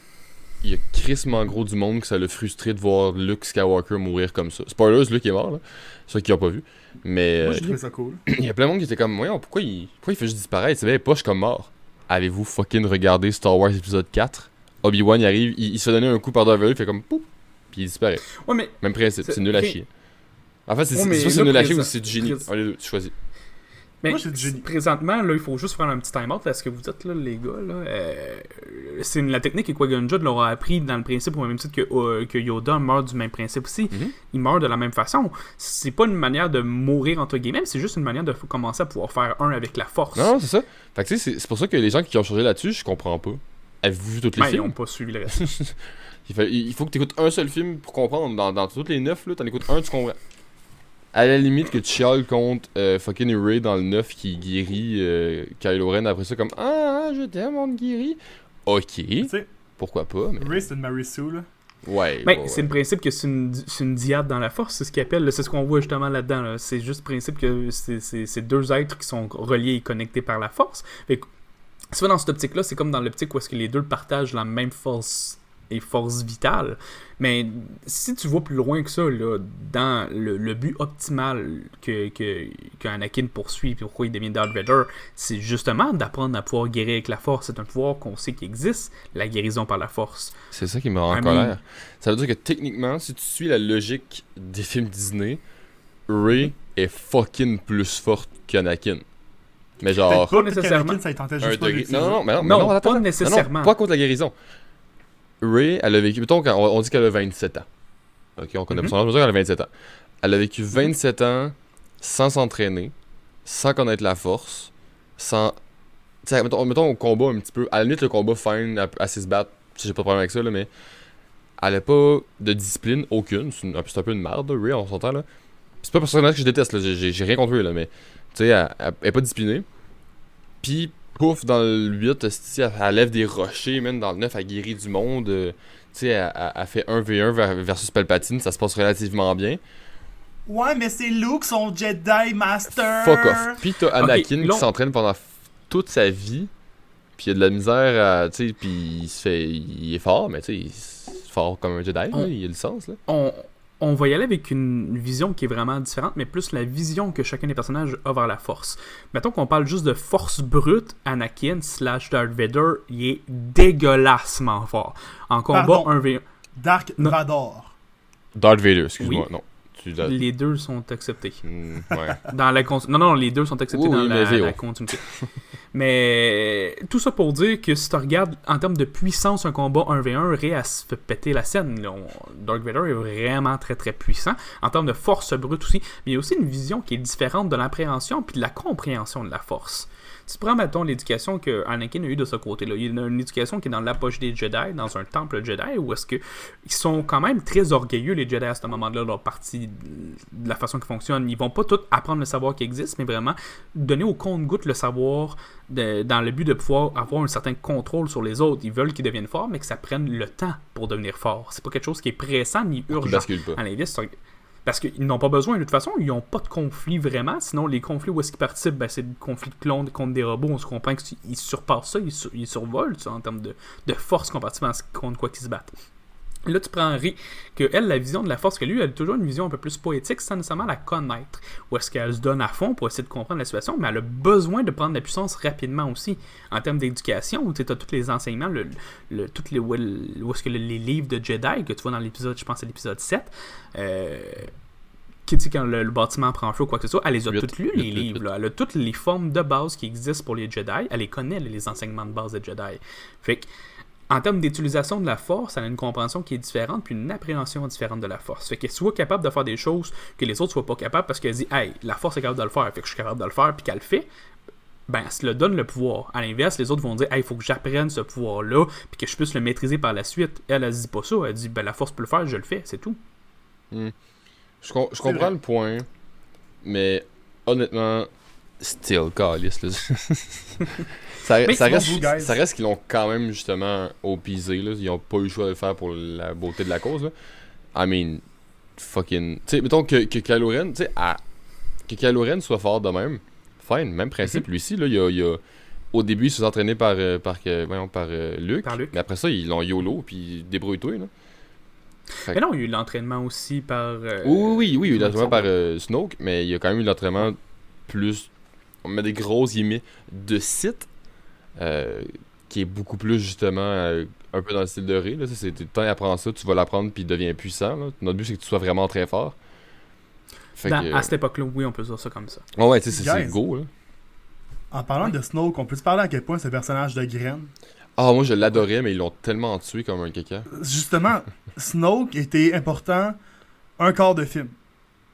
il y a crissement gros du monde que ça l'a frustré de voir Luke Skywalker mourir comme ça. Spoilers, Luke est mort, là. Ceux qui l'ont pas vu. Mais Moi, j'ai trouvé ça cool. il y a plein de monde qui était comme, voyons, pourquoi il fait juste disparaître? C'est bien poche comme mort. Avez-vous fucking regardé Star Wars épisode 4? Obi-Wan, il arrive, il se fait donner un coup par Darth Vader, il fait comme, pouf, puis il disparaît. Ouais, mais Même principe, c'est nul à chier. En fait, c'est Ouais, mais soit c'est là, nul à chier ou présent- c'est du génie. prés- Un des deux, tu choisis. Mais Moi, j'ai du génie. présentement, là, il faut juste faire un petit time-out. Là, ce que vous dites, là, les gars, là, c'est la technique que Qui-Gon Jinn leur a appris dans le principe, au même titre que Yoda meurt du même principe aussi. Mhm. Il meurt de la même façon. C'est pas une manière de mourir, entre guillemets, c'est juste une manière de commencer à pouvoir faire un avec la force. Non, c'est ça. Fait que tu sais, c'est pour ça que les gens qui ont changé là-dessus, je comprends pas. Avez-vous vu tous les Ben, ils films? n'ont pas suivi le reste. Il faut que tu écoutes un seul film pour comprendre. Dans tous les 9, là, t'en écoutes un, tu comprends. À la limite que tu chiales contre fucking Rey dans le 9 qui guérit Kylo Ren après ça comme je t'aime, on te guérit. Ok, Tu sais, pourquoi pas, mais. Ray, c'est une Mary Sue, là. Ouais. Ben, ouais, c'est le principe que c'est une diade dans la force, c'est ce qu'ils appellent, là, c'est ce qu'on voit justement là-dedans. Là. C'est juste le principe que c'est deux êtres qui sont reliés et connectés par la force. Fait que, si tu vas dans cette optique-là, c'est comme dans l'optique où est-ce que les deux partagent la même force et force vitale. Mais si tu vas plus loin que ça, là, dans le but optimal qu'Anakin poursuit et pourquoi il devient Darth Vader, c'est justement d'apprendre à pouvoir guérir avec la force. C'est un pouvoir qu'on sait qu'il existe, la guérison par la force. C'est ça qui me rend en colère. Ça veut dire que techniquement, si tu suis la logique des films Disney, Rey est fucking plus forte qu'Anakin. Mais genre. Pas nécessairement. Anakin, ça il tentait Un juste pas degré. d'utiliser. Non, mais Non, attends, pas attends. nécessairement. Non, pas contre la guérison. Rey, elle a vécu. Mettons, on dit qu'elle a 27 ans. Ok, on connaît pas son âge, on va dire qu'elle a 27 ans. Elle a vécu 27 ans sans s'entraîner, sans connaître la force, sans. T'sais, mettons au combat un petit peu. À la limite, le combat fine, à se battre, j'ai pas de problème avec ça, là, mais. Elle a pas de discipline, aucune. C'est un peu une merde, là, Rey, on s'entend, là. C'est pas un personnage que je déteste, là. J'ai rien contre eux, là, mais. Tu sais, elle est pas disciplinée. Puis, pouf, dans le 8, elle lève des rochers, même dans le 9, elle guérit du monde. Tu sais, elle fait 1v1 versus Palpatine, ça se passe relativement bien. Ouais, mais c'est Luke, son Jedi Master. Fuck off. Puis t'as Anakin là, qui s'entraîne pendant toute sa vie, puis il a de la misère à. Tu sais, puis il est fort, mais tu sais, il est fort comme un Jedi, là, il a le sens, là. On va y aller avec une vision qui est vraiment différente, mais plus la vision que chacun des personnages a vers la force. Mettons qu'on parle juste de force brute, Anakin / Darth Vader, il est dégueulassement fort. En combat Pardon. 1v1, Dark Non. Vador. Darth Vader, excuse-moi, Oui. non. les deux sont acceptés. Ouais. Dans la non, les deux sont acceptés Oui, dans oui, mais la VO. continuité. Mais tout ça pour dire que si tu regardes en termes de puissance un combat 1v1, Rey se fait péter la scène. Là. Dark Vader est vraiment très très puissant. En termes de force brute aussi. Mais il y a aussi une vision qui est différente de l'appréhension puis de la compréhension de la force. Si tu prends, mettons, l'éducation que Anakin a eue de ce côté-là, il y a une éducation qui est dans l'apogée des Jedi, dans un temple Jedi, où est-ce que ils sont quand même très orgueilleux, les Jedi, à ce moment-là, leur partie de la façon qu'ils fonctionnent. Ils vont pas tout apprendre le savoir qui existe, mais vraiment donner au compte-goutte le savoir dans le but de pouvoir avoir un certain contrôle sur les autres. Ils veulent qu'ils deviennent forts, mais que ça prenne le temps pour devenir fort. C'est pas quelque chose qui est pressant ni urgent. À l'inverse, parce qu'ils n'ont pas besoin, de toute façon, ils n'ont pas de conflit vraiment. Sinon, les conflits où est-ce qu'ils participent, ben, c'est des conflits de clones contre des robots. On se comprend qu'ils surpassent ça, ils survolent ça en termes de force comparativement à contre quoi qu'ils se battent. Là, tu prends Rey, que elle, la vision de la force, que lui, elle a toujours une vision un peu plus poétique sans nécessairement la connaître. Où est-ce qu'elle se donne à fond pour essayer de comprendre la situation, mais elle a besoin de prendre la puissance rapidement aussi. En termes d'éducation, tu as tous les enseignements, où est-ce que les livres de Jedi, que tu vois dans l'épisode, je pense c'est l'épisode 7, qui dit quand le bâtiment prend feu ou quoi que ce soit, elle les a toutes lues, les livres. Là. Elle a toutes les formes de base qui existent pour les Jedi. Elle les connaît, les enseignements de base des Jedi. Fait que, en termes d'utilisation de la force, elle a une compréhension qui est différente, puis une appréhension différente de la force. Fait qu'elle soit capable de faire des choses que les autres soient pas capables parce qu'elle dit « Hey, la force est capable de le faire, fait que je suis capable de le faire », puis qu'elle le fait, ben, elle se le donne le pouvoir. À l'inverse, les autres vont dire « Hey, il faut que j'apprenne ce pouvoir-là, puis que je puisse le maîtriser par la suite. » Elle se dit pas ça, elle dit « Ben, la force peut le faire, je le fais, c'est tout. » Je comprends le point, mais honnêtement, still, calice, là. ça reste qu'ils l'ont quand même, justement, oppisé, là. Ils ont pas eu le choix de le faire pour la beauté de la cause, là. I mean, fucking... Tu sais, mettons que Kylo Ren, tu sais, que Kylo Ren soit fort de même, fine, même principe, lui ici, là, il y a... Au début, il se faisait entraîner par Luke, mais après ça, ils l'ont YOLO, puis débrouille-toi, là. Mais non, il y a eu l'entraînement aussi par... Oui, il y a eu l'entraînement par Snoke, mais il y a quand même eu l'entraînement plus... On met des grosses guillemets de Sith, qui est beaucoup plus justement un peu dans le style de Rey. Là. C'est tout le temps il apprend ça, tu vas l'apprendre puis il devient puissant. Là. Notre but c'est que tu sois vraiment très fort. À cette époque-là, oui, on peut dire ça comme ça. Ouais, tu sais, c'est go. Là. En parlant de Snoke, on peut se parler à quel point ce personnage de graine. Ah, moi je l'adorais, mais ils l'ont tellement tué comme un caca. Justement, Snoke était important un quart de film.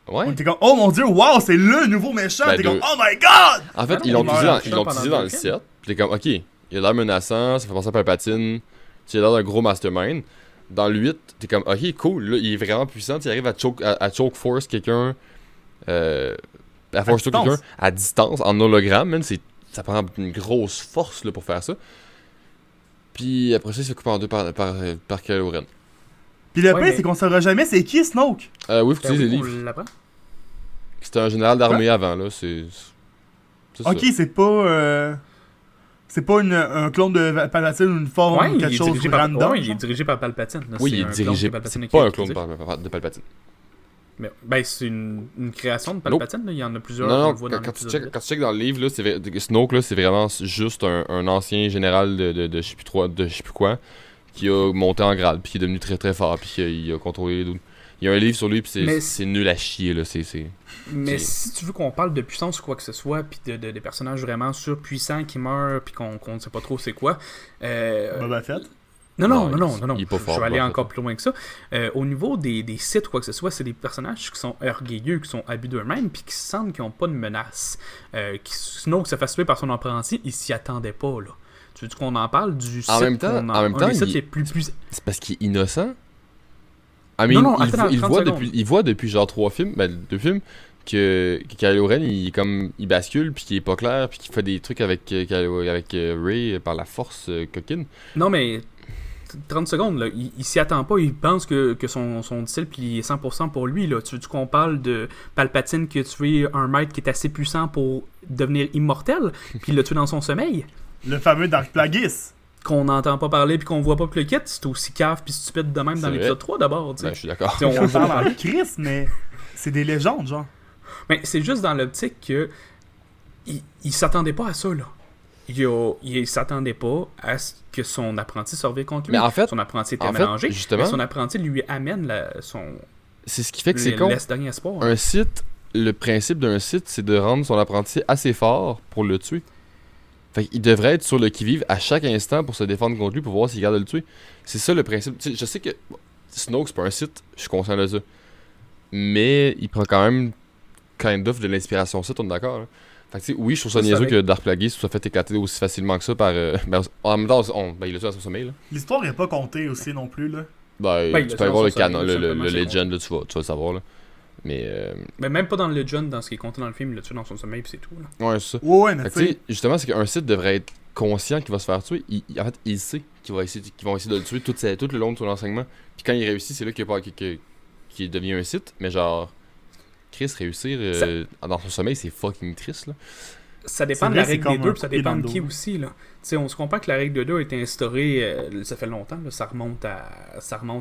Ouais. On était comme, oh mon dieu, wow, c'est le nouveau méchant. T'es comme, oh my god! En fait, ils l'ont utilisé dans le 7. Puis t'es comme, ok, il a l'air menaçant, ça fait penser à Palpatine. Tu as l'air d'un gros mastermind. Dans le 8, t'es comme, ok, cool, là, il est vraiment puissant. Tu arrives à choke force quelqu'un. À force quelqu'un à distance, en hologramme, man. Ça prend une grosse force là, pour faire ça. Puis après ça, il se coupe en deux par Kylo Ren. Puis le pire, c'est qu'on saura jamais c'est qui Snoke. Oui, faut que tu lises les livres. C'était un général d'armée avant, là. C'est ok, ça. C'est pas un clone de Palpatine ou une forme ou quelque chose random. Il est dirigé par Palpatine. Là. Oui, il est dirigé. C'est pas un clone de Palpatine. Mais, ben, c'est une création de Palpatine, là. Il y en a plusieurs. Non, quand tu checkes dans le livre, là, Snoke, là, c'est vraiment juste un ancien général de je sais plus quoi, qui a monté en grade, puis qui est devenu très très fort, puis il a contrôlé les... Il y a un livre sur lui, puis c'est nul à chier, là. Mais si tu veux qu'on parle de puissance ou quoi que ce soit, puis de personnages vraiment surpuissants qui meurent, puis qu'on ne sait pas trop c'est quoi... Boba Fett? Non. Il est pas fort, je vais aller encore plus loin que ça. Au niveau des sites ou quoi que ce soit, c'est des personnages qui sont orgueilleux, qui sont abus d'eux-mêmes, puis qui sentent qu'ils n'ont pas de menace. Sinon, que se fasse tuer par son apprenti, il s'y attendait pas, là. Tu veux qu'on en parle du site? En même temps, c'est parce qu'il est innocent. Il voit depuis genre 2 films, que Kylo Ren, il bascule, puis qu'il est pas clair, puis qu'il fait des trucs avec Rey par la force coquine. Non, mais 30 secondes, là, il s'y attend pas, il pense que son disciple il est 100% pour lui. Là. Tu veux qu'on parle de Palpatine qui a tué un maître qui est assez puissant pour devenir immortel, puis il l'a tué dans son sommeil? Le fameux Dark Plagueis. Qu'on n'entend pas parler puis qu'on voit pas plus le kit, c'est aussi cave puis stupide de même dans l'épisode 3 d'abord. Ben, je suis d'accord. On parle en Chris, mais c'est des légendes, genre. Mais c'est juste dans l'optique que il s'attendait pas à ça, là. Il s'attendait pas à ce que son apprenti survive contre lui. Mais en fait, son apprenti était mélangé, justement, mais son apprenti lui amène son... C'est ce qui fait que c'est con. Dernier espoir. Un site, le principe d'un site, c'est de rendre son apprenti assez fort pour le tuer. Fait qu'il devrait être sur le qui-vive à chaque instant pour se défendre contre lui pour voir s'il garde de le tuer. C'est ça le principe. Tu sais, je sais que Snoke c'est pas un Sith, je suis conscient de ça. Mais il prend quand même kind of de l'inspiration Sith, on est d'accord. Là. Fait que tu sais, oui, je trouve ça niaiseux que Darth Plagueis soit fait éclater aussi facilement que ça par... en même temps, il a tué à son sommeil. Là. L'histoire est pas comptée aussi non plus, là. Tu peux aller voir le canon, le Legend, là, tu vas le savoir. Là. Mais même pas dans le Legend, dans ce qui est compté dans le film, il l'a tué dans son sommeil, puis c'est tout. Là. Ouais, c'est ça. Ouais, mais tu sais, justement, c'est qu'un Sith devrait être conscient qu'il va se faire tuer. En fait, il sait qu'ils vont essayer de le tuer tout le long de son enseignement. Puis quand il réussit, c'est là qu'il devient un Sith. Mais genre, Chris, réussir dans son sommeil, c'est fucking triste, là. Ça dépend de la règle des deux, puis ça dépend de qui aussi, là. T'sais, on se comprend que la règle de 2 a été instaurée, ça fait longtemps, là, ça remonte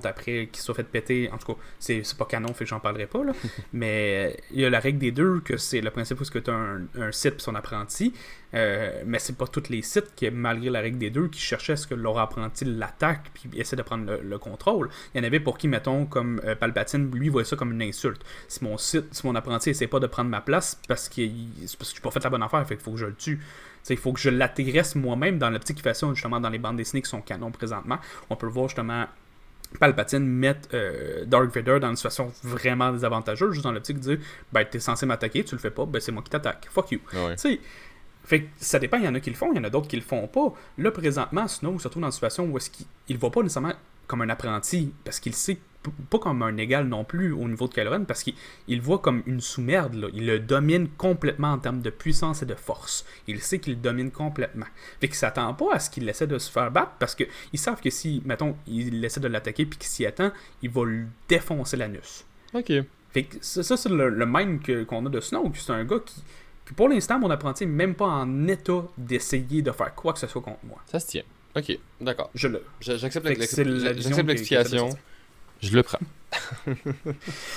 après qu'il soit fait péter. En tout cas, c'est pas canon, fait que j'en parlerai pas, là. Mais il y a la règle des deux, que c'est le principe où tu as un Sith et son apprenti. Mais c'est pas tous les Sith qui, malgré la règle des deux, qui cherchaient à ce que leur apprenti l'attaque puis essaie de prendre le contrôle. Il y en avait pour qui, mettons, comme Palpatine, lui, voyait ça comme une insulte. Si mon apprenti essaie pas de prendre ma place parce que j'ai pas fait la bonne affaire, fait qu'il faut que je le tue. Il faut que je l'intéresse moi-même dans l'optique qu'il fait ça, justement, dans les bandes dessinées qui sont canon présentement. On peut voir justement Palpatine mettre Darth Vader dans une situation vraiment désavantageuse, juste dans l'optique de dire ben t'es censé m'attaquer, tu le fais pas, ben c'est moi qui t'attaque. Fuck you. Ouais. Fait que ça dépend, il y en a qui le font, il y en a d'autres qui le font pas. Là, présentement, Snow se retrouve dans une situation où est-ce qu'il va pas nécessairement comme un apprenti, parce qu'il sait pas comme un égal non plus au niveau de Kylo Ren, parce qu'il le voit comme une sous-merde, là. Il le domine complètement en termes de puissance et de force. Il sait qu'il le domine complètement. Fait qu'il s'attend pas à ce qu'il essaie de se faire battre, parce qu'ils savent que si, mettons, il essaie de l'attaquer puis qu'il s'y attend, il va lui défoncer l'anus. Ok. Fait que ça c'est le mind qu'on a de Snoke. C'est un gars qui pour l'instant, mon apprenti n'est même pas en état d'essayer de faire quoi que ce soit contre moi. Ça se tient. Ok, d'accord. J'accepte l'explication. Je le prends.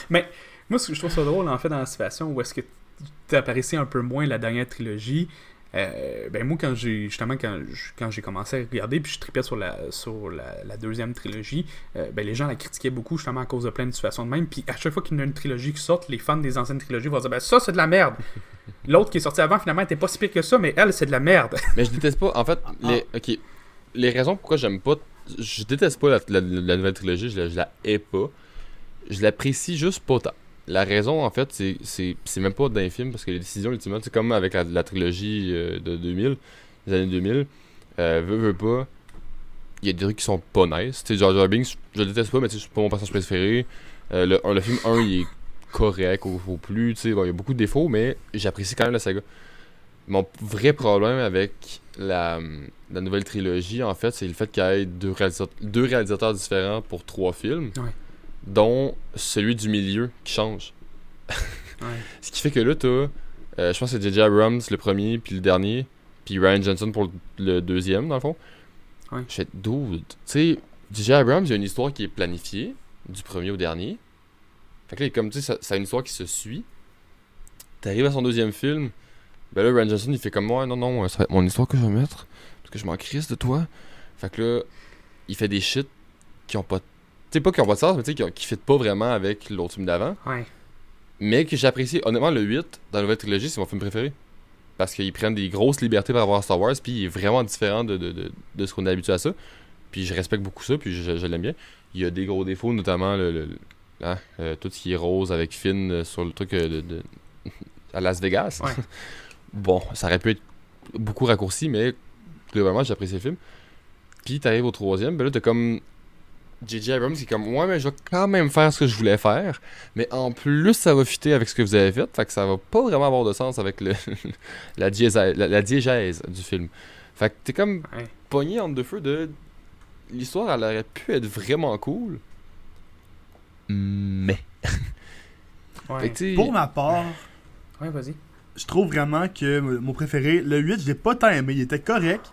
Mais moi, ce que je trouve ça drôle, en fait, dans la situation où est-ce que tu apprécies un peu moins la dernière trilogie, ben moi, quand j'ai commencé à regarder, puis je tripais sur la deuxième trilogie, ben les gens la critiquaient beaucoup, justement, à cause de plein de situations de même. Puis à chaque fois qu'il y a une trilogie qui sort, les fans des anciennes trilogies vont dire ben ça, c'est de la merde. L'autre qui est sorti avant, finalement, était pas si pire que ça, mais elle, c'est de la merde. Mais je déteste pas, en fait, les raisons pourquoi j'aime pas, je déteste pas la nouvelle trilogie, je la hais pas. Je l'apprécie juste pas tant. La raison, en fait, c'est même pas d'un film, parce que les décisions, ultimement, c'est comme avec la trilogie de 2000, des années 2000, veut pas, il y a des trucs qui sont pas nice. Tu sais, Jar Jar Binks, je le déteste pas, mais c'est pas mon personnage préféré. Le film 1, il est correct au plus, tu sais, bon, il y a beaucoup de défauts, mais j'apprécie quand même la saga. Mon vrai problème avec la nouvelle trilogie, en fait, c'est le fait qu'il y ait deux réalisateurs différents pour 3 films. Ouais. Dont celui du milieu qui change. Ouais. Ce qui fait que là, t'as, je pense que c'est J.J. Abrams le premier, puis le dernier, puis Rian Johnson pour le deuxième, dans le fond. Ouais. Je fais, dude, tu sais, J.J. Abrams, il y a une histoire qui est planifiée, du premier au dernier. Fait que là, comme tu sais, ça a une histoire qui se suit. T'arrives à son deuxième film, ben là, Rian Johnson, il fait comme moi, non, ça va être mon histoire que je vais mettre, parce que je m'en crisse de toi. Fait que là, il fait des shit qui ont pas tu sais, pas qui ont pas de sens, mais tu sais, qui fit pas vraiment avec l'autre film d'avant. Ouais. Mais que j'apprécie. Honnêtement, le 8, dans la nouvelle trilogie, c'est mon film préféré. Parce qu'ils prennent des grosses libertés par rapport à Star Wars, puis il est vraiment différent de ce qu'on est habitué à ça. Puis je respecte beaucoup ça, puis je l'aime bien. Il y a des gros défauts, notamment tout ce qui est rose avec Finn sur le truc à Las Vegas. Ouais. Bon, ça aurait pu être beaucoup raccourci, mais globalement, j'apprécie le film. Puis t'arrives au 3e, ben là, t'as comme J.J. Abrams qui est comme ouais mais je vais quand même faire ce que je voulais faire, mais en plus ça va fitter avec ce que vous avez fait que ça va pas vraiment avoir de sens avec la diégèse du film. Fait que t'es comme pogné entre deux feux de l'histoire, elle aurait pu être vraiment cool, mais Ouais. Pour ma part, Ouais, vas-y. je trouve vraiment que mon préféré, le 8, je l'ai pas tant aimé, il était correct.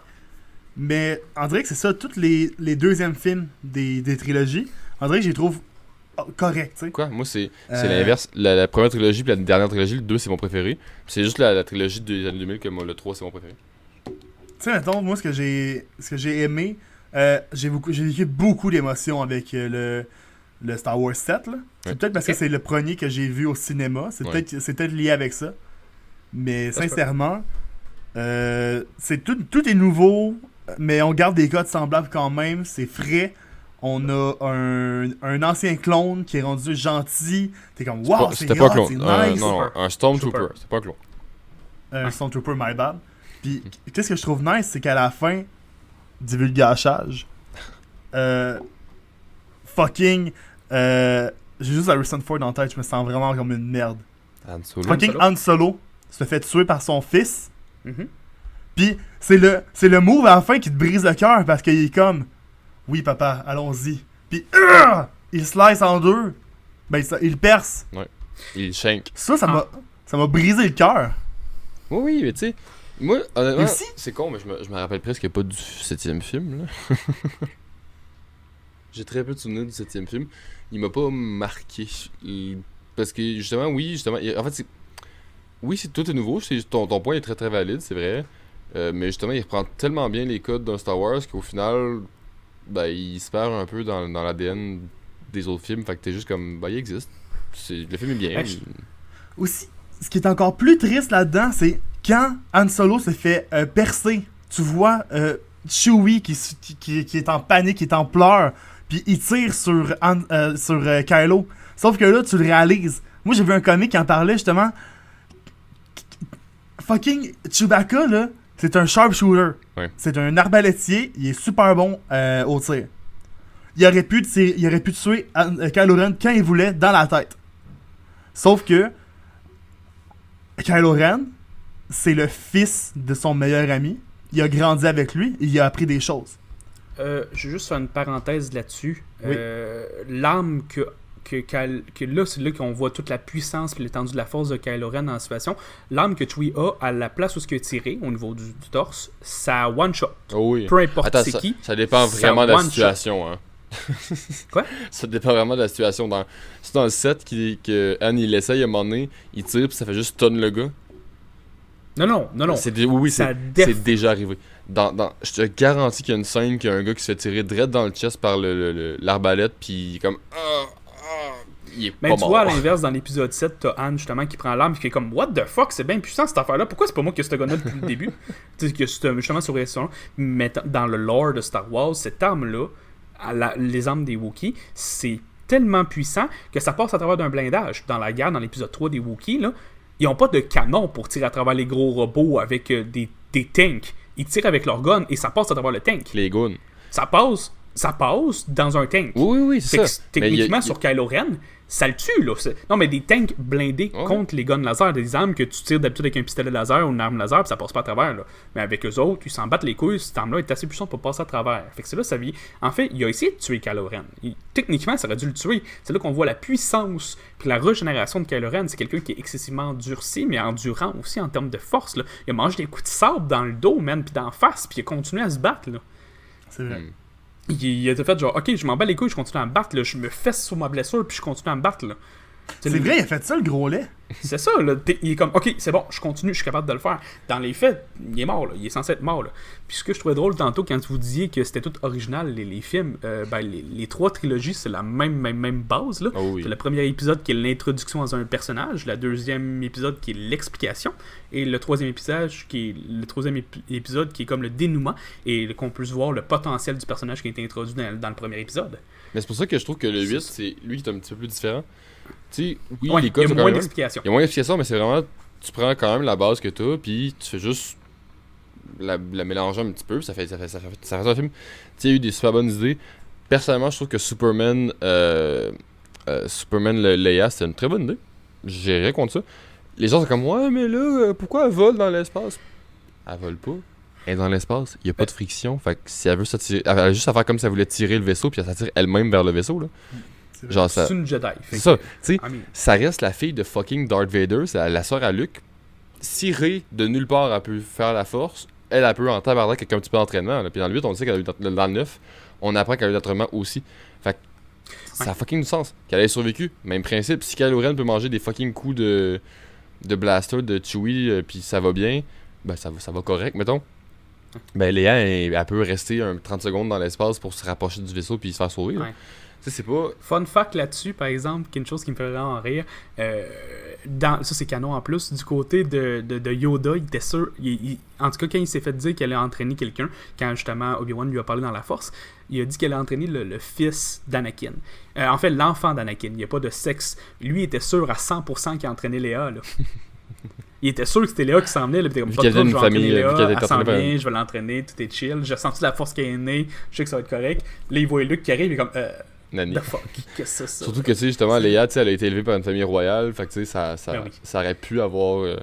Mais on dirait que c'est ça, tous les deuxièmes films des trilogies, on dirait que je les trouve corrects, tu sais. Quoi? Moi, c'est l'inverse. La première trilogie puis la dernière trilogie, le 2, c'est mon préféré. C'est juste la trilogie des années 2000 que moi, le 3, c'est mon préféré. Tu sais, mettons, moi, ce que j'ai aimé, j'ai vécu beaucoup d'émotions avec le Star Wars 7, là. C'est peut-être parce que c'est le premier que j'ai vu au cinéma. C'est peut-être lié avec ça. Mais sincèrement, Tout est nouveau, mais on garde des codes semblables quand même. C'est frais. On a un ancien clone qui est rendu gentil. T'es comme, wow, c'est pas un hot, clone. c'est nice. Non, un Stormtrooper. C'est pas un clone. Un Stormtrooper, my bad. Puis, qu'est-ce que je trouve nice, c'est qu'à la fin, divulgachage, fucking, j'ai juste Harrison Ford en tête, je me sens vraiment comme une merde. Han Solo. Fucking Han Solo se fait tuer par son fils. Mhm. Puis, c'est le move à la fin qui te brise le cœur parce qu'il est comme, oui, papa, allons-y. Puis, il slice en deux. Ben, il perce. Il shank. Ça m'a brisé le cœur. Oui, mais tu sais, moi, honnêtement, Aussi? c'est con, mais je me rappelle presque pas du 7e film, là. J'ai très peu de souvenirs du 7e film. Il m'a pas marqué. Parce que, justement, en fait, tout est nouveau. Ton point est très très valide, c'est vrai. Mais justement, il reprend tellement bien les codes d'un Star Wars qu'au final, ben, il se perd un peu dans l'ADN des autres films. Fait que t'es juste comme, ben, il existe. Le film est bien. Aussi, ce qui est encore plus triste là-dedans, c'est quand Han Solo se fait percer. Tu vois Chewie qui est en panique, qui est en pleurs, puis il tire sur Kylo. Sauf que là, tu le réalises. Moi, j'ai vu un comic qui en parlait justement. Fucking Chewbacca, là, c'est un sharpshooter. Ouais. C'est un arbalétier, il est super bon au tir. Il aurait pu tuer Kylo Ren quand il voulait dans la tête. Sauf que Kylo Ren, c'est le fils de son meilleur ami. Il a grandi avec lui et il a appris des choses. Je vais juste faire une parenthèse là-dessus. Oui. L'arme que là, c'est là qu'on voit toute la puissance et l'étendue de la force de Kylo Ren dans la situation. L'arme que Chewie a à la place où ce qu'il a tiré, au niveau du torse, ça one-shot. Oh oui. Peu importe Attends, c'est qui. ça dépend vraiment de la situation, hein. Quoi? Ça dépend vraiment de la situation. C'est dans le set que Anne il essaye à un moment donné, il tire puis ça fait juste stun le gars. Non. Oui, Ça c'est déjà arrivé. Je te garantis qu'il y a une scène qu'il y a un gars qui se fait tirer direct dans le chest par l'arbalète puis comme il est Mais pas tu mort. vois, à l'inverse, dans l'épisode 7, t'as Anne justement qui prend l'arme et qui est comme, what the fuck, c'est bien puissant cette affaire-là. Pourquoi c'est pas moi qui ai ce gars-là depuis le début? Tu sais, que justement sur réaction. Mais dans le lore de Star Wars, cette arme-là, les armes des Wookiees, c'est tellement puissant que ça passe à travers d'un blindage. Dans la guerre, dans l'épisode 3 des Wookiees, là, ils ont pas de canon pour tirer à travers les gros robots avec des tanks. Ils tirent avec leur gun et ça passe à travers le tank. Les guns. Ça passe dans un tank. Oui, c'est ça. Techniquement, sur Kylo Ren, ça le tue, là. Non, mais des tanks blindés Ouais. contre les guns laser, des armes que tu tires d'habitude avec un pistolet laser ou une arme laser, puis ça passe pas à travers, là. Mais avec eux autres, ils s'en battent les couilles, cette arme-là est assez puissante pour passer à travers. Fait que c'est là, ça vient. En fait, il a essayé de tuer Kylo Ren. Techniquement, ça aurait dû le tuer. C'est là qu'on voit la puissance, puis la régénération de Kylo Ren. C'est quelqu'un qui est excessivement endurci, mais endurant aussi en termes de force, là. Il a mangé des coups de sable dans le dos, man, puis d'en face, puis il a continué à se battre, là. C'est vrai. Il a fait genre, ok, je m'en bats les couilles, je continue à me battre, là. Je me fesse sur ma blessure, puis je continue à me battre, là. C'est vrai, il a fait ça, le gros lait. C'est ça, là. Il est comme, ok, c'est bon, je continue, je suis capable de le faire. Dans les faits, il est mort, là. Il est censé être mort, là. Puis ce que je trouvais drôle tantôt, quand vous disiez que c'était tout original, les films, les trois trilogies, c'est la même base, là. Oh oui. C'est le premier épisode qui est l'introduction à un personnage, le deuxième épisode qui est l'explication, et le troisième épisode qui est comme le dénouement, et qu'on peut voir le potentiel du personnage qui a été introduit dans le premier épisode. Mais c'est pour ça que je trouve que le 8, c'est lui qui est un petit peu plus différent. Tu sais, oui, Ouais, les il y codes a sont quand moins même... d'explications. Il y a moins d'explications, mais c'est vraiment... Tu prends quand même la base que t'as, puis tu fais juste la mélanger un petit peu, ça fait un film. Tu sais, il y a eu des super bonnes idées. Personnellement, je trouve que Superman Leia, c'est une très bonne idée. J'ai rien contre ça. Les gens sont comme, ouais, mais là, pourquoi elle vole dans l'espace? Elle vole pas. Elle est dans l'espace, il n'y a pas de friction. Fait que si elle veut s'attirer, elle a juste à faire comme si elle voulait tirer le vaisseau, puis elle s'attire elle-même vers le vaisseau, là. Genre, ça... C'est une Jedi. C'est ça, tu sais, I mean, ça reste la fille de fucking Darth Vader, c'est la sœur à Luke. Si Rey, de nulle part, elle peut faire la force, elle peut en tabarnak avec un petit peu d'entraînement. Là. Puis dans le 8, on sait qu'elle a eu dans le 9, on apprend qu'elle a eu d'entraînement aussi. Fait que ça a fucking du sens. Qu'elle ait survécu, même principe. Si Kylo Ren peut manger des fucking coups de blaster de Chewie, puis ça va bien, ben ça va correct, mettons. Ben Léa, elle peut rester 30 secondes dans l'espace pour se rapprocher du vaisseau puis se faire sauver. Là. Ouais. sais, c'est pas... Fun fact là-dessus, par exemple, quelque chose qui me fait vraiment rire, ça c'est canon en plus, du côté de Yoda, il était sûr, en tout cas quand il s'est fait dire qu'elle allait entraîner quelqu'un, quand justement Obi-Wan lui a parlé dans la Force, il a dit qu'elle allait entraîner le fils d'Anakin. En fait, l'enfant d'Anakin, il n'y a pas de sexe. Lui, il était sûr à 100% qu'il entraînait Léa, là. Il était sûr que c'était Léa qui s'en venait, là, puis il était comme, Vu qu'elle avait une famille, vu qu'elle était elle s'en entraînée par- vient, je vais l'entraîner, tout est chill, j'ai senti la Force qui est née, je sais que ça va être correct. Là, il voit Luke qui arrive, il est comme, Nani. the fuck, qu'est-ce que c'est ça? Surtout que, tu sais, justement, Leia, tu sais, elle a été élevée par une famille royale, fait que, tu sais, Ben oui. ça aurait pu avoir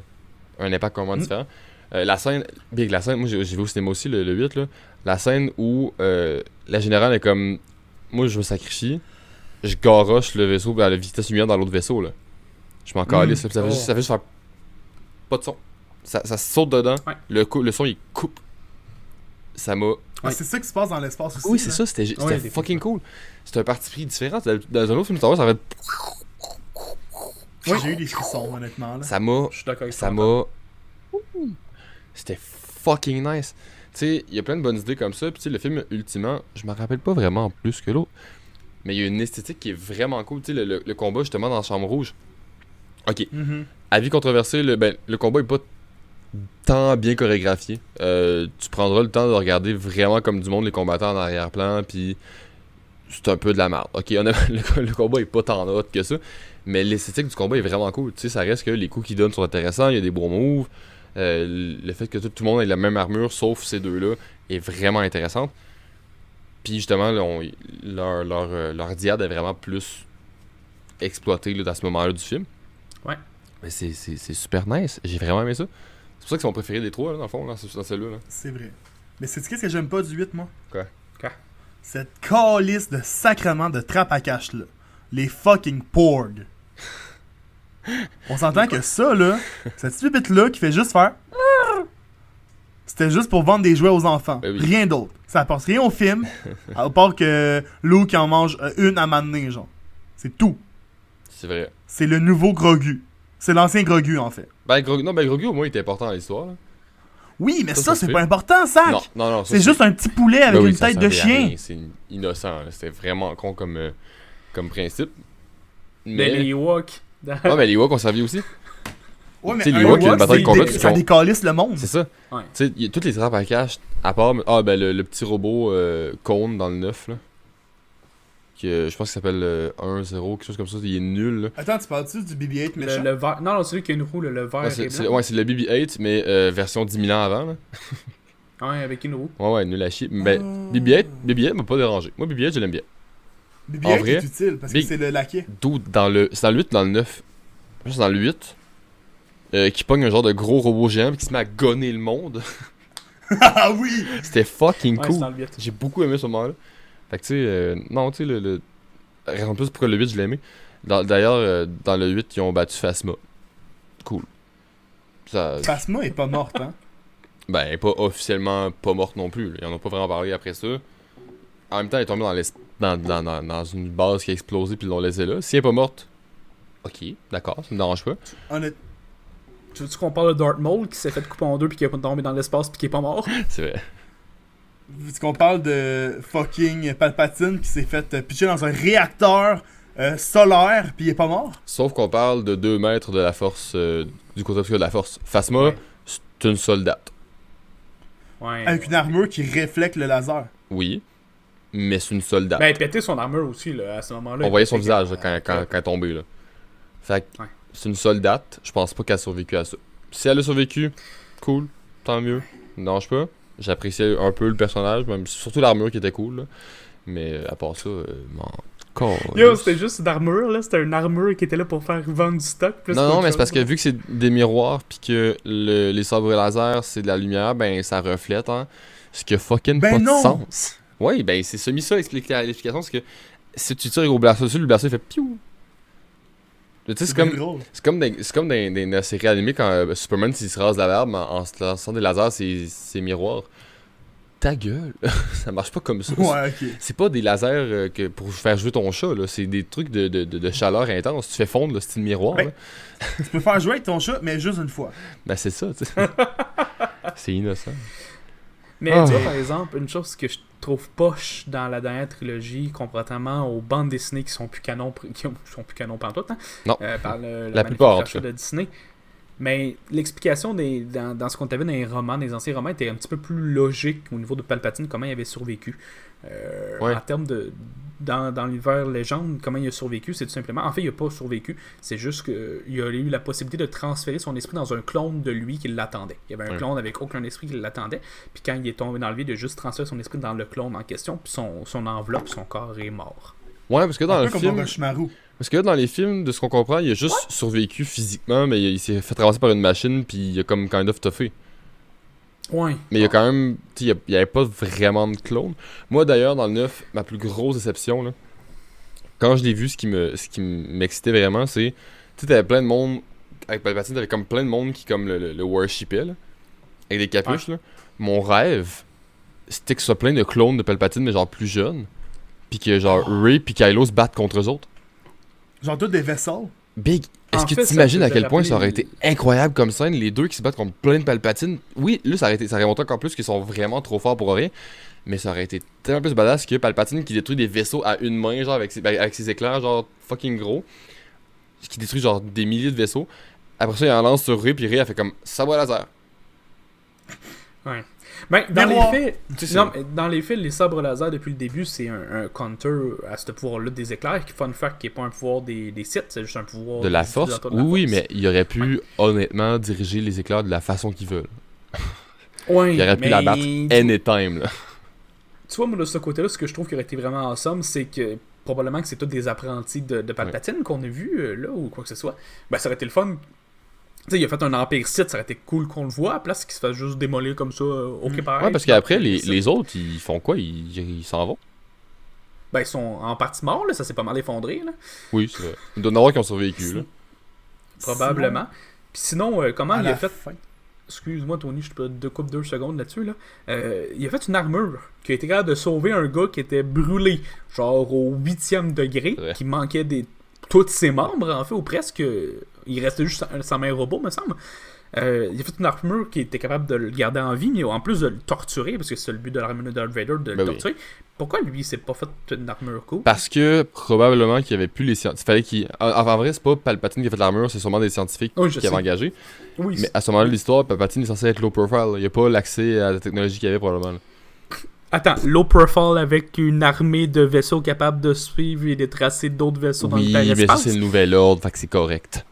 un impact complètement différent. La scène, moi j'ai vu au cinéma aussi, le 8, là, la scène où la générale est comme, moi je me sacrifie, je garoche le vaisseau à la vitesse lumière dans l'autre vaisseau, là. Je m'en calisse, là, puis ça fait juste faire pas de son. Ça saute dedans, Ouais. le son il coupe. Ça m'a... Ah, c'est ça qui se passe dans l'espace aussi. Oui, c'est là. ça, c'était Ouais, fucking cool. C'était un parti pris différent. Dans un autre film Star Wars, ça avait... J'ai eu des frissons, honnêtement. Là. Ça m'a... Je suis d'accord avec Ça toi. m'a... C'était fucking nice. Tu sais, il y a plein de bonnes idées comme ça. Puis tu sais, le film, ultimement, je me rappelle pas vraiment plus que l'autre. Mais il y a une esthétique qui est vraiment cool. Tu sais, le combat, justement, dans la Chambre Rouge. Ok. Mhm. Avis controversé, le combat est pas tant bien chorégraphié. Tu prendras le temps de regarder vraiment comme du monde les combattants en arrière-plan. Puis c'est un peu de la merde. Ok, le combat est pas tant hot que ça. Mais l'esthétique du combat est vraiment cool. Tu sais, ça reste que les coups qu'ils donnent sont intéressants. Il y a des beaux moves. Le fait que tout le monde ait la même armure, sauf ces deux-là, est vraiment intéressante. Puis justement, là, leur diade est vraiment plus exploitée là, dans ce moment-là du film. Ouais. Mais c'est super nice. J'ai vraiment aimé ça. C'est pour ça que c'est mon préféré des trois, là, dans le fond, dans celui-là. Là. C'est vrai. Mais c'est qu'est-ce que j'aime pas du 8, moi? Quoi? Cette calice de sacrement de trappe à cache, là. Les fucking porgs. On s'entend que ça, là, cette petite pépite-là qui fait juste faire... C'était juste pour vendre des jouets aux enfants. Ben oui. Rien d'autre. Ça apporte rien au film, à part que Luke en mange une à m'amener, genre. C'est tout. C'est vrai. C'est le nouveau Grogu. C'est l'ancien Grogu, en fait. Grogu, au moins, il était important dans l'histoire. Là. Oui, mais ça, se c'est fait. pas important, sac! Non, ça, C'est juste un petit poulet avec Ben oui, une ça tête de servait à chien. rien. C'est innocent. là. C'était vraiment con comme principe. Mais les Ewoks. Ah, mais les Ewoks ont servi aussi. Ouais, mais Tu sais, les un Ewoks, il y a une Ewok, bataille c'est complète, des- puis ça qu'on- décalisse le monde. C'est ça. Ouais. Tu sais, il y a toutes les trappes à cache, à part le petit robot Cone dans le 9, là. Je pense qu'il s'appelle 1-0, quelque chose comme ça. Il est nul, là. Attends, tu parles-tu du BB-8 méchant? Le vert. Non, c'est lui qui a une roue, le vert. Ouais, et c'est blanc. le BB-8, mais version 10 000 ans avant, là. Ouais, avec une roue. Ouais, nul à chier. Mais BB-8 m'a pas dérangé. Moi, BB-8, je l'aime bien. En BB-8 vrai, est utile parce que Big- c'est le laquais. D'où c'est dans le 8 ou dans le 9? Je pense que c'est dans le 8. Qui pogne un genre de gros robot géant et qui se met à gonner le monde. Ah oui! C'était fucking Ouais, cool. c'est dans le 8. J'ai beaucoup aimé ce moment-là. Fait que tu sais, non, tu sais, le. Raison de plus pourquoi le 8 je l'ai aimé. D'ailleurs, dans le 8, ils ont battu Phasma. Cool. Ça. Phasma est pas morte, hein? Ben, elle est pas officiellement pas morte non plus. Là. Ils en ont pas vraiment parlé après ça. En même temps, elle est tombée dans une base qui a explosé puis ils l'ont laissée là. Si elle est pas morte, ok, d'accord, ça me dérange pas. Honnête. Tu veux-tu qu'on parle de Darth Maul qui s'est fait couper en deux puis qui est tombé dans l'espace puis qui est pas mort? C'est vrai. Vu qu'on parle de fucking Palpatine qui s'est fait pitcher dans un réacteur solaire pis il est pas mort? Sauf qu'on parle de 2 mètres de la force, du côté obscur de la force. Phasma, Ouais. c'est une soldate. Ouais. Avec une armure qui reflète le laser. Oui, mais c'est une soldate. Ben, péter son armure aussi, là, à ce moment-là. On voyait son C'est visage que- là, quand elle est tombée. Là. Fait que Ouais. c'est une soldate. Je pense pas qu'elle a survécu à ça. Si elle a survécu, cool, tant mieux. Ça me dérange pas. J'appréciais un peu le personnage, même surtout l'armure qui était cool. Là. Mais à part ça, Yo, c'était juste une armure, là. C'était une armure qui était là pour faire vendre du stock. Plus Non, qu'autre mais c'est chose, parce que là. vu que c'est des miroirs puis que les sabres laser c'est de la lumière, ben ça reflète, hein. Ce qui a fucking Ben pas non! de sens. Oui, ben c'est semi ça l'explication, c'est que si tu tires au blaster dessus, le blaster fait piou. Tu sais, c'est bien comme. drôle. C'est comme dans les séries animées quand Superman s'il se rase la barbe en se lançant des lasers ses miroirs. Ta gueule! Ça marche pas comme ça. Ouais, ok. C'est pas des lasers que pour faire jouer ton chat, là. C'est des trucs de chaleur intense. Tu fais fondre le style miroir. Ouais. Là. Tu peux faire jouer avec ton chat, mais juste une fois. Ben c'est ça, tu sais. C'est innocent. Mais Ah. tu vois, par exemple, une chose que trouve poche dans la dernière trilogie comparativement aux bandes dessinées qui sont plus canons, sont plus canons pantoute, hein? Non. Par La plupart, en tout rachat de Disney. Mais l'explication dans ce qu'on avait dans les romans, les anciens romans, était un petit peu plus logique au niveau de Palpatine, comment il avait survécu. En termes de... Dans l'univers légende, comment il a survécu, c'est tout simplement... En fait, il n'a pas survécu, c'est juste qu'il a eu la possibilité de transférer son esprit dans un clone de lui qui l'attendait. Il y avait un clone avec aucun esprit qui l'attendait, puis quand il est tombé dans le vide, il a juste transféré son esprit dans le clone en question, puis son enveloppe, son corps est mort. Ouais, parce que dans le film... Parce que dans les films, de ce qu'on comprend, il a juste survécu physiquement, mais il s'est fait traverser par une machine, puis il a comme kind of toffé. Ouais. Mais il y a quand même... Il n'y avait pas vraiment de clone. Moi, d'ailleurs, dans le 9, ma plus grosse déception, là, quand je l'ai vu, ce qui m'excitait vraiment, c'est... Tu sais, t'avais plein de monde... Avec Palpatine, t'avais comme plein de monde qui comme le worshipait, là, avec des capuches, là. Mon rêve, c'était que ce soit plein de clones de Palpatine, mais genre plus jeunes. Puis que genre Rey puis Kylo se battent contre eux autres. Genre tous des vaisseaux. Big, est-ce que tu imagines à quel point ça aurait été incroyable comme scène, les deux qui se battent contre plein de Palpatine? Oui, là, ça aurait montré encore plus qu'ils sont vraiment trop forts pour rien, mais ça aurait été tellement plus badass que Palpatine qui détruit des vaisseaux à une main, genre avec ses éclairs, genre fucking gros, qui détruit genre des milliers de vaisseaux. Après ça, il en lance sur Rey, puis Rey, elle fait comme sabre laser. Ouais. Ben, dans les faits, les sabres laser depuis le début, c'est un counter à ce pouvoir-là des éclairs. Fun fact, qui n'est pas un pouvoir des Sith, c'est juste un pouvoir de la force. Oui, mais il aurait pu honnêtement diriger les éclairs de la façon qu'ils veulent. Ouais, il aurait pu la battre anytime. Là. Tu vois, moi, de ce côté-là, ce que je trouve qui aurait été vraiment awesome, c'est que probablement que c'est tous des apprentis de Palpatine qu'on a vus là, ou quoi que ce soit. Ben, ça aurait été le fun. Tu sais, il a fait un Empire Sith, ça aurait été cool qu'on le voit, à place qu'il se fasse juste démolir comme ça, ok, pareil. Ouais, parce qu'après, les autres, ils font quoi? Ils s'en vont? Ben, ils sont en partie morts, là, ça s'est pas mal effondré, là. Oui, c'est vrai. Il doit y en avoir qui ont survécu, là. Probablement. Puis sinon, comment il a fait... Fin. Excuse-moi, Tony, je te coupe 2 secondes là-dessus, là. Il a fait une armure qui a été capable de sauver un gars qui était brûlé, genre au 8e degré, qui manquait tous ses membres, en fait, ou presque... Il restait juste sa main robot, me semble. Il a fait une armure qui était capable de le garder en vie, mais en plus de le torturer, parce que c'est le but de l'armure de Darth Vader, de le torturer. Pourquoi lui, il s'est pas fait une armure cool? Parce que probablement qu'il n'y avait plus les scientifiques. Fallait qu'il... En vrai, c'est pas Palpatine qui a fait l'armure, c'est sûrement des scientifiques qui avaient engagé. Oui, mais à ce moment-là de l'histoire, Palpatine est censé être low profile. Il n'y a pas l'accès à la technologie qu'il y avait probablement. Là. Attends, low profile avec une armée de vaisseaux capables de suivre et de tracer d'autres vaisseaux dans l'espace. Oui, mais ça, c'est le nouvel ordre, fait que c'est correct.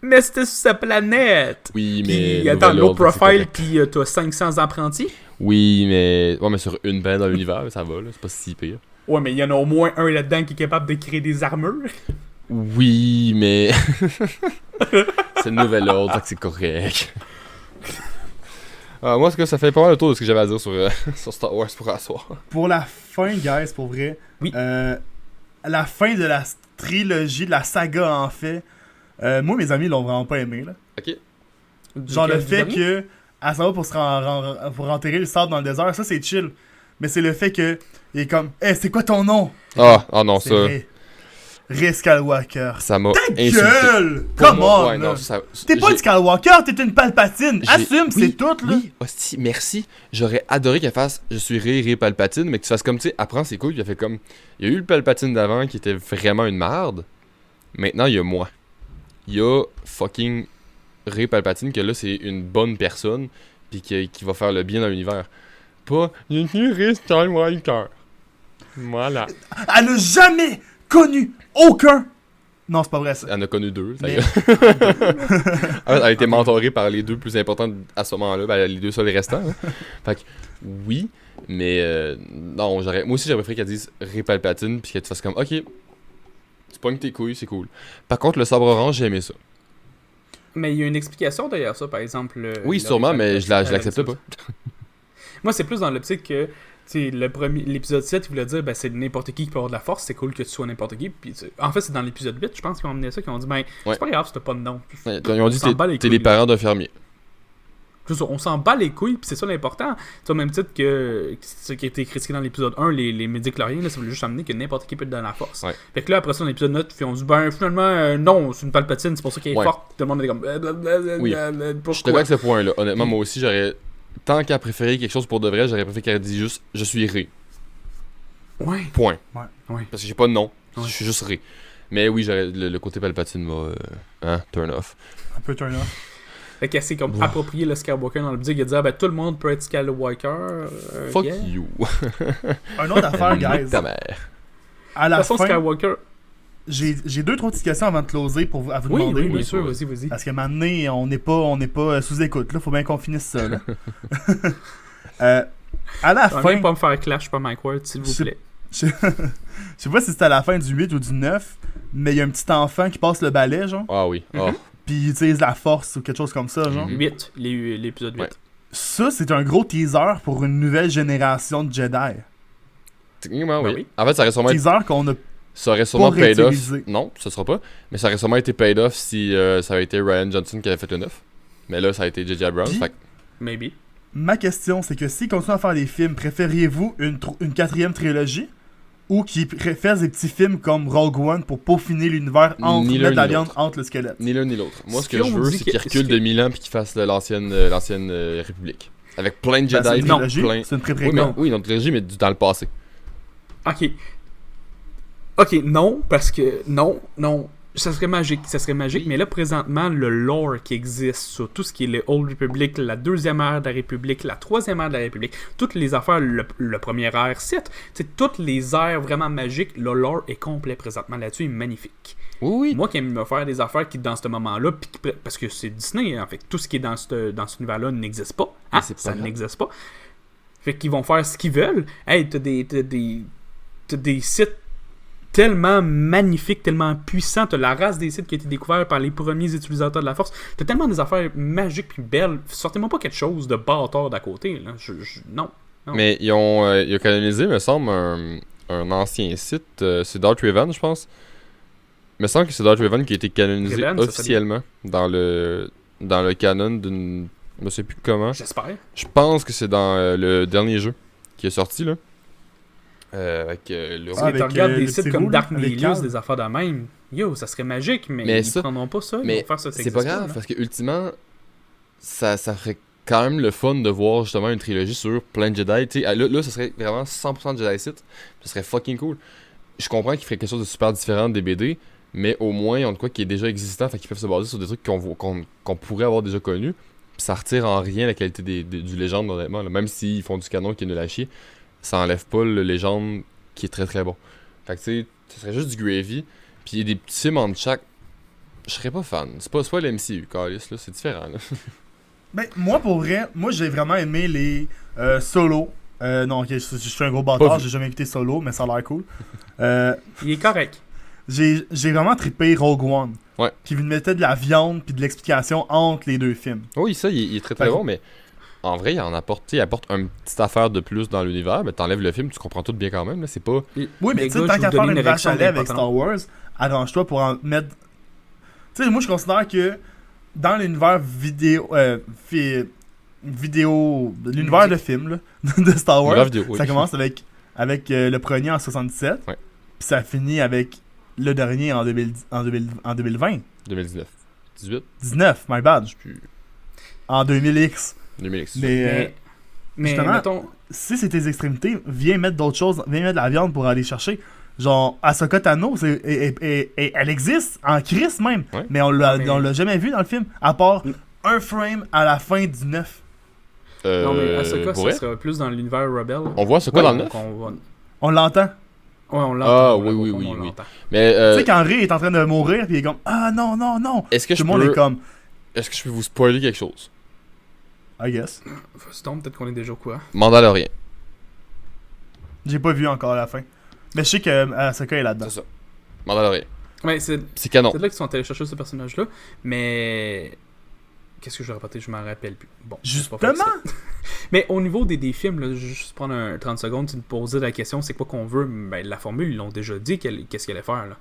Mais c'était sur sa planète. Oui, mais... Puis, attends, low profile, puis t'as 500 apprentis. Oui, mais... Ouais, mais sur une planète dans l'univers, ça va, là. C'est pas si pire. Ouais, mais il y en a au moins un là-dedans qui est capable de créer des armures. Oui, mais... c'est le nouvel ordre, fait que c'est correct. Moi, ça fait pas mal le tour de ce que j'avais à dire sur Star Wars pour asseoir. Pour la fin, guys, pour vrai, oui. La fin de la trilogie, de la saga en fait, moi, mes amis l'ont vraiment pas aimé. Là. Ok. Genre le fait que, à savoir pour enterrer le sable dans le désert, ça c'est chill. Mais c'est le fait que, il est comme, c'est quoi ton nom? Ah non, ça... Rey Skywalker. Ça m'a insulté. Ta gueule! Come on! Ouais, t'es pas une Skywalker, t'es une Palpatine. Assume, c'est tout, là. Oui, hostie, merci. J'aurais adoré qu'elle fasse « Je suis Rey Palpatine », mais que tu fasses comme, tu sais, apprends, c'est cool. Il a fait comme... Il y a eu le Palpatine d'avant qui était vraiment une merde. Maintenant, il y a moi. Il y a fucking Rey Palpatine, que là, c'est une bonne personne, puis qui va faire le bien dans l'univers. Pas « Je suis Rey Skywalker ». Voilà. Elle n'a jamais connu aucun. Non, c'est pas vrai ça. Elle en a connu 2. Mais... elle a été mentorée par les 2 plus importants à ce moment-là, les 2 seuls restants. Hein. Fait que oui, mais non, moi aussi j'aurais préféré qu'elle dise Rey Palpatine puis qu'elle te fasse comme ok, tu pognes tes couilles, c'est cool. Par contre, le sabre orange, j'ai aimé ça. Mais il y a une explication derrière ça, par exemple. Oui, sûrement, mais je l'accepte pas. Moi, c'est plus dans l'optique que l'épisode 7, il voulait dire c'est n'importe qui peut avoir de la force, c'est cool que tu sois n'importe qui. Puis, en fait, c'est dans l'épisode 8, je pense qu'ils ont emmené ça, qu'ils ont dit c'est pas grave si t'as pas de nom. Ils ont dit t'es les parents d'un fermier. On s'en bat les couilles, puis c'est ça l'important. Au même titre que ce qui a été critiqué dans l'épisode 1, les médicloriens, ça voulait juste amener que n'importe qui peut te donner la force. Ouais. Fait que là, après ça, dans l'épisode 9, ils ont dit finalement, non, c'est une Palpatine, c'est pour ça qu'elle est forte. Tout le monde est comme. Oui. Je suis d'accord avec ce point-là. Honnêtement, moi aussi, j'aurais tant qu'à préférer quelque chose pour de vrai, j'aurais préféré qu'elle dise juste « Je suis Rey Ouais. ». Point. Ouais. Parce que j'ai pas de nom. Ouais. Je suis juste Rey. Mais oui, le côté Palpatine va turn off. Un peu turn off. Fait qu'elle s'est comme approprié le Skywalker dans le but. Il a dit, ben tout le monde peut être Skywalker. Fuck yeah. you. Un autre affaire, guys. Ta mère. À De la toute façon, fin, Skywalker... j'ai 2-3 petites questions avant de closer à vous demander. Oui, bien sûr, vas-y. Parce qu'à un moment donné, on n'est pas sous écoute. Là, faut bien qu'on finisse ça. Là. À la fin. Même pas me faire clash par Mike Ward, s'il vous plaît. Je sais pas si c'était à la fin du 8 ou du 9, mais il y a un petit enfant qui passe le balai, genre. Ah oui. Ah. Puis il utilise la force ou quelque chose comme ça, genre. 8, l'épisode 8. Ouais. Ça, c'est un gros teaser pour une nouvelle génération de Jedi. Techniquement, Ben oui. oui. En fait, ça aurait sûrement, Ça aurait sûrement pas paid off. réutilisé. Non, ça sera pas. Mais ça aurait sûrement été paid off si ça avait été Ryan Johnson qui avait fait le 9. Mais là, ça a été J.J. Abrams. Puis- Fait que- Maybe. Ma question, c'est que s'ils continuent à faire des films, préfériez-vous une 4e trilogie ou qu'ils fassent des petits films comme Rogue One pour peaufiner l'univers Ni l'un mettre la ni viande l'autre. entre le squelette? Ni l'un ni l'autre. Moi, ce Ce que qu'on je veux, dit c'est que- qu'il recule ce de que- 1000 ans puis qu'il fasse l'ancienne République. Avec plein de Ben, c'est Jedi. une trilogie, plein... c'est une Oui, pré-préquelle. mais, oui, une trilogie, mais dans le passé. Ok, non, parce que... Non. Ça serait magique, mais là, présentement, le lore qui existe sur tout ce qui est le Old Republic, la 2e ère de la République, la 3e ère de la République, toutes les affaires, le premier ère, toutes les ères vraiment magiques, le lore est complet présentement là-dessus, il est magnifique. Oui. Moi qui aime me faire des affaires qui, dans ce moment-là, parce que c'est Disney, en fait, tout ce qui est dans cet univers-là n'existe pas. Mais c'est pas Ça grave. n'existe pas. Fait qu'ils vont faire ce qu'ils veulent. Hey, t'as des sites tellement magnifiques, tellement puissants. T'as la race des sites qui a été découverte par les premiers utilisateurs de la Force. T'as tellement des affaires magiques puis belles. Sortez-moi pas quelque chose de bâtard d'à côté. Là. Non. Mais ils ont canonisé, me semble, un ancien site. C'est Darth Revan, je pense. Il me semble que c'est Darth Revan qui a été canonisé Revan, ça officiellement dans le canon d'une... Je ne sais plus comment. J'espère. Je pense que c'est dans le dernier jeu qui est sorti, là. Avec le... Si tu regardes des sites le comme petit Dark roux, là, avec Nihilus, Cal. des affaires de même, yo, ça serait magique, mais Mais ils ça- prendront pas ça. Ils mais vont faire ça. c'est pas grave, parce que ultimement, ça ferait quand même le fun de voir justement une trilogie sur plein de Jedi. Tu sais, là, ça serait vraiment 100% de Jedi Sith. Ça serait fucking cool. Je comprends qu'ils feraient quelque chose de super différent des BD, mais au moins, ils ont de quoi qui est déjà existant, fait qu'ils peuvent se baser sur des trucs qu'on pourrait avoir déjà connus. Puis ça retire en rien la qualité du légende, honnêtement. Là. Même s'ils font du canon qui est nul à chier, ça enlève pas le légende qui est très très bon. Fait que tu sais, ça serait juste du gravy. Puis il y a des petits films entre chaque. Je serais pas fan. C'est pas le MCU, Calis, là, c'est différent. Là. Ben, moi, pour vrai, j'ai vraiment aimé les Solo. Non, ok, je suis un gros bâtard, vu. j'ai jamais écouté Solo, mais ça a l'air cool. Il est correct. J'ai vraiment trippé Rogue One. Ouais. Qui lui mettait de la viande puis de l'explication entre les deux films. Oui, ça, il est très très Fait- bon, mais en vrai, il apporte une petite affaire de plus dans l'univers, mais t'enlèves le film, tu comprends tout bien quand même. Là, c'est pas. Oui, mais Les tu sais, gars, tant je qu'à vous faire donne une une vache à réaction lait avec d'important. Star Wars, arrange-toi pour en mettre. Tu sais, moi, je considère que dans l'univers l'univers de film là, de Star Wars, Univers vidéo, oui. ça commence avec le premier en 77, Ouais. puis ça finit avec le dernier en 2020. 2019. 18, 19, my bad. je sais plus. En 2000X. 2000X. Mais justement, mettons, si c'est tes extrémités, viens mettre d'autres choses, viens mettre de la viande pour aller chercher. Genre, Ahsoka Tano, elle existe, en crise même, Ouais. mais on l'a jamais vu dans le film, à part un frame à la fin du 9. non, mais Ahsoka, pour ça vrai? serait plus dans l'univers Rebel. On voit ce quoi dans le 9? On l'entend. Ouais, on l'entend. Ah, on oui, l'entend, oui, on oui. l'entend. Mais Tu sais, quand Rey est en train de mourir, puis il est comme ah non, non, non. est-ce que Tout le monde est comme est-ce que je peux vous spoiler quelque chose? I guess. C'est donc peut-être qu'on est déjà au courant. Mandalorian. J'ai pas vu encore la fin. Mais je sais que Ahsoka est là-dedans. C'est ça. Mandalorian. Ouais, c'est C'est canon. là qu'ils sont allés chercher ce personnage-là, mais. Qu'est-ce que je vais répéter? Je m'en rappelle plus. Bon, c'est pas Justement! facile. Mais au niveau des films, là, juste prendre 30 secondes, tu me posais la question, c'est quoi qu'on veut? Ben, la formule, ils l'ont déjà dit, qu'est-ce qu'elle allait faire, là.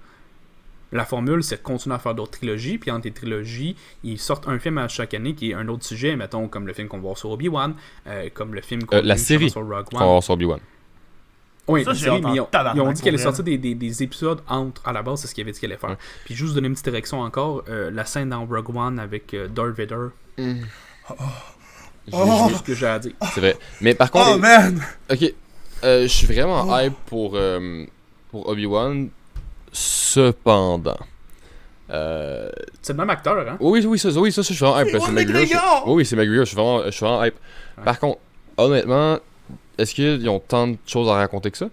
La formule, c'est de continuer à faire d'autres trilogies, puis entre les trilogies, ils sortent un film à chaque année qui est un autre sujet, mettons, comme le film qu'on va voir sur Obi-Wan, comme le film qu'on La a vu série sur Rogue On va One. voir sur Obi-Wan. Oui, Ça, la j'ai série, hâte mais en ils ont tabarnak, dit qu'elle allait pour sortir des épisodes entre. À la base, c'est ce qu'il avait dit qu'elle allait faire. Ouais. Puis juste donner une petite direction encore, la scène dans Rogue One avec Darth Vader. Oh! C'est ce que j'ai à dire. C'est vrai. Mais par contre, Oh man! ok, je suis vraiment Oh. hype pour Obi-Wan. Cependant, C'est le même acteur, hein? oui, ça, je suis vraiment hype. C'est C'est Ewan McGregor. McGregor! Oui, c'est McGregor. Je suis vraiment hype. Ouais. Par contre, honnêtement, est-ce qu'ils ont tant de choses à raconter que ça?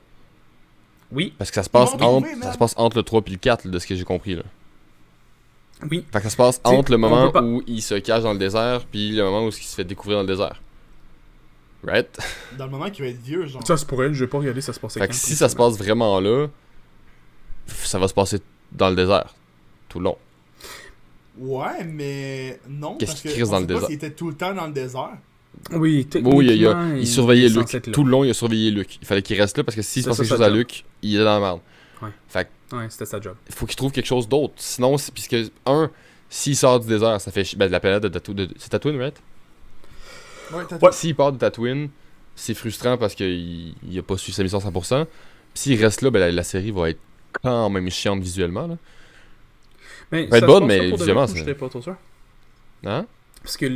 Oui, Parce que ça se passe Ils vont trouver, entre, man. ça se passe entre le 3 et le 4, là, de ce que j'ai compris, là. oui. Fait que ça se passe T'sais, entre le on moment peut pas- où il se cache dans le désert, puis le moment où il se fait découvrir dans le désert. Right? Dans le moment qu'il va être vieux, genre. Ça se pourrait, je vais pas regarder ça se passer Fait que si ça se passe vraiment là, ça va se passer dans le désert. Tout le long. Ouais, mais non. Qu'est-ce parce qu'il que crisse on dans sait le pas désert? s'il était tout le temps dans le désert. Oui, Oui, techniquement, il surveillait est Luke. censé être là. Tout le long, il a surveillé Luke. Il fallait qu'il reste là parce que s'il se C'est passe ça, quelque sa chose à job. Luke, il est dans la merde. Ouais. Fait que Ouais, c'était sa job. il faut qu'il trouve quelque chose d'autre. Sinon, puisque, s'il sort du désert, ça fait de la planète de Tatooine. C'est Tatooine, right? Ouais, t'as Ouais. S'il part de Tatooine, c'est frustrant parce qu'il a pas su sa mission 100%. Puis s'il reste là, ben la série va être quand même chiante visuellement. Là. Mais Va être ça bonne, se passe mais là pour de visuellement, vrai, c'est- j'étais pas trop sûr. Hein? Parce que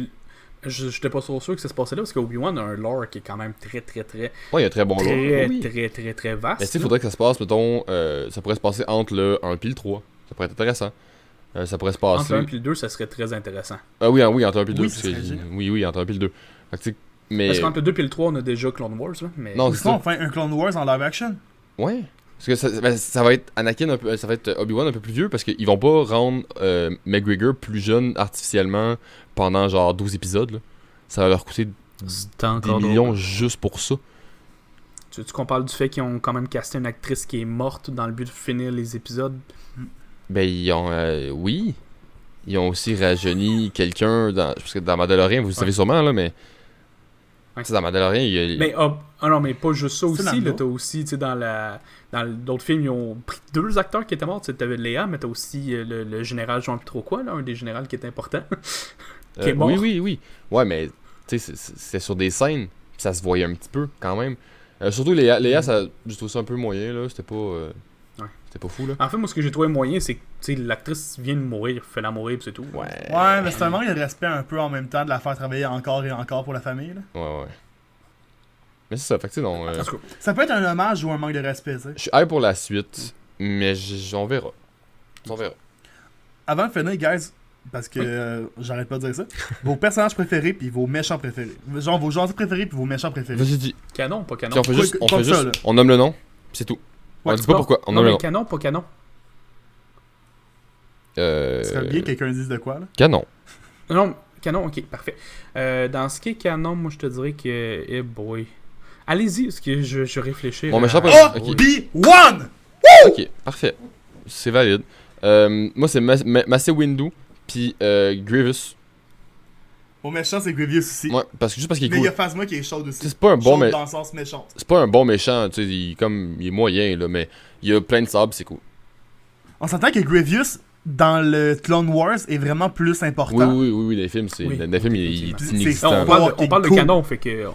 j'étais pas trop sûr que ça se passait là, parce que Obi-Wan a un lore qui est quand même très Ouais, il y a un très bon lore. Oui. très vaste. Mais tu sais, il là. faudrait que ça se passe, mettons, ça pourrait se passer entre le 1 et le 3. Ça pourrait être intéressant. Ça pourrait se passer. Entre le 1 et le 2, ça serait très intéressant. Ah oui, oui, entre un puis le 2. Oui, parce ça que- serait génial. oui, entre un puis le 2. Fait que tu sais, mais. Parce qu'entre le 2 et le 3, on a déjà Clone Wars, là, mais... Non, Ou c'est sinon, ça. on fait un Clone Wars en live action. Ouais. Parce que ça va être Anakin un peu, ça va être Obi-Wan un peu plus vieux parce qu'ils vont pas rendre McGregor plus jeune artificiellement pendant genre 12 épisodes. Là. Ça va leur coûter C'est des encore millions drôle. juste pour ça. Tu qu'on parle du fait qu'ils ont quand même casté une actrice qui est morte dans le but de finir les épisodes. Ben, ils ont. Oui. Ils ont aussi rajeuni quelqu'un dans. Parce que dans Mandalorian, vous le savez sûrement, là, mais. Ouais. Tu sais, dans Mandalorian, il y a. Mais non, mais pas juste ça C'est aussi. Lando. Là, t'as aussi, tu sais, dans d'autres films, ils ont pris 2 acteurs qui étaient morts. Tu sais, t'avais Léa, mais t'as aussi le général Jean plus trop quoi, là, un des généraux qui est important. qui est mort. Oui. Ouais, mais. Tu sais, c'est sur des scènes. Puis ça se voyait un petit peu, quand même. Surtout Léa, ça. Je trouve ça un peu moyen, là. C'était pas. C'était pas fou, là. En fait, moi, ce que j'ai trouvé moyen, c'est que tu sais, l'actrice vient de mourir, fais-la mourir, pis c'est tout. Ouais. Ouais, mais c'est un manque de respect un peu en même temps de la faire travailler encore et encore pour la famille. Là. Ouais. Mais c'est ça, fait que tu sais, non. En tout cas, Ça peut être un hommage ou un manque de respect, tu sais. Je suis hype pour la suite, mais on verra. On verra. Avant de finir, guys, parce que j'arrête pas de dire ça, vos personnages préférés puis vos méchants préférés. Genre vos gentils préférés puis vos méchants préférés. Vas-y, dis. canon, pas canon. Puis on fait Quoi, juste. On comme fait ça, juste. là. On nomme le nom, c'est tout. On Ouais, dit pas Non, pourquoi, on non, nomme le mais nom. canon, pas canon. Ce serait bien que quelqu'un dise de quoi, là. Canon. Non, canon, ok, parfait. Dans ce qui est canon, moi, je te dirais que... Eh boy. Allez-y, parce que je réfléchis. Mon méchant Oh! Ok. B1! Ok, parfait. C'est valide. Moi, c'est Mace Windu, puis Grievous. Mon méchant, c'est Grievous aussi. Ouais, juste parce qu'il est Mais il y cool. a Phasma qui est chaude aussi. C'est pas un bon, Chaude mais dans le sens méchant. c'est pas un bon méchant, tu sais, il est moyen, là, mais il a plein de sable, c'est cool. On s'entend que Grievous, dans le Clone Wars, est vraiment plus important. Oui, les films, Oui, les films, il est effectivement. C'est- inexistant. Non, là. Oh, on parle de cool. canon, fait que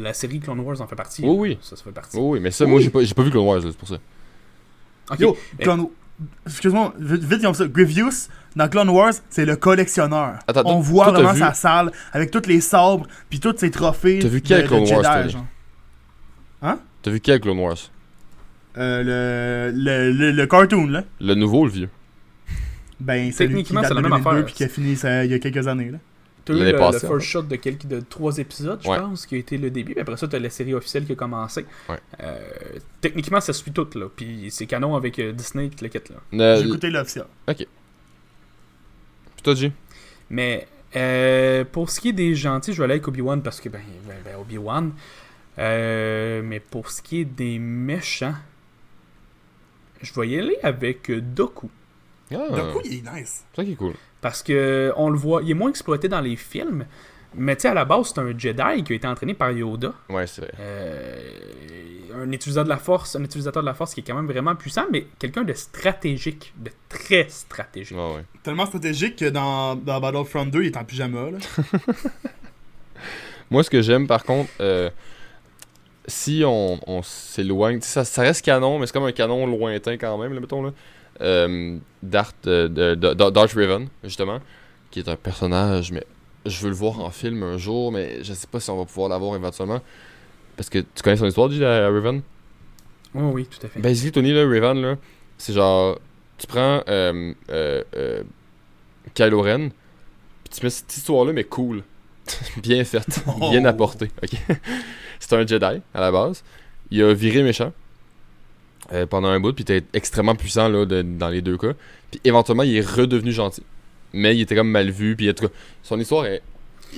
la série Clone Wars en fait partie. Oui. Ça fait partie. Oui, mais ça, moi, j'ai pas vu Clone Wars, là, c'est pour ça. Ok. Yo, Mais- Clone... Excuse-moi, vite comme ça. Grievous, dans Clone Wars, c'est le collectionneur. Attends, On toi, voit t'as vraiment vu- sa salle, avec tous les sabres, puis tous ses trophées. T'as vu quel de Clone Wars, Jedi, toi, genre. T'as vu quel Clone Wars? Le cartoon, là. Le nouveau ou le vieux? Ben, c'est lui qui Techniquement, date c'est de la même 2002 affaire. puis qui a fini ça, il y a quelques années, là. T'as eu l'année le passée, en first shot de 3 épisodes, je Ouais. pense, qui a été le début. Puis après ça, t'as la série officielle qui a commencé. Ouais. Techniquement, ça suit tout, là. Puis c'est canon avec Disney qui le quitte, là. J'ai écouté l'officiel. Puis toi, G? Mais pour ce qui est des gentils, je vais aller avec Obi-Wan parce que, ben Obi-Wan. Mais pour ce qui est des méchants, je vais y aller avec Dooku. Ah, Du coup, il est nice. c'est ça qui est cool. Parce que on le voit, il est moins exploité dans les films. Mais tu sais, à la base, c'est un Jedi qui a été entraîné par Yoda. Ouais, c'est vrai. Un utilisateur de la force qui est quand même vraiment puissant, mais quelqu'un de stratégique, de très stratégique. Ouais, ouais. Tellement stratégique que dans Battlefront 2, il est en pyjama, là. Moi, ce que j'aime, par contre, si on s'éloigne, tu sais, ça reste canon, mais c'est comme un canon lointain quand même, là, mettons, là. Darth Revan, justement, qui est un personnage, mais je veux le voir en film un jour, mais je sais pas si on va pouvoir l'avoir éventuellement. Parce que tu connais son histoire, Jedi à Raven? Oh, oui, tout à fait. Basically, Tony, là, Raven, là, c'est genre, tu prends Kylo Ren, puis tu mets cette histoire-là, mais cool. Bien faite, bien apportée, ok? C'est un Jedi, à la base. Il a viré méchant pendant un bout, puis il était extrêmement puissant là, dans les deux cas. Puis éventuellement, il est redevenu gentil. Mais il était comme mal vu, puis en tout cas, son histoire est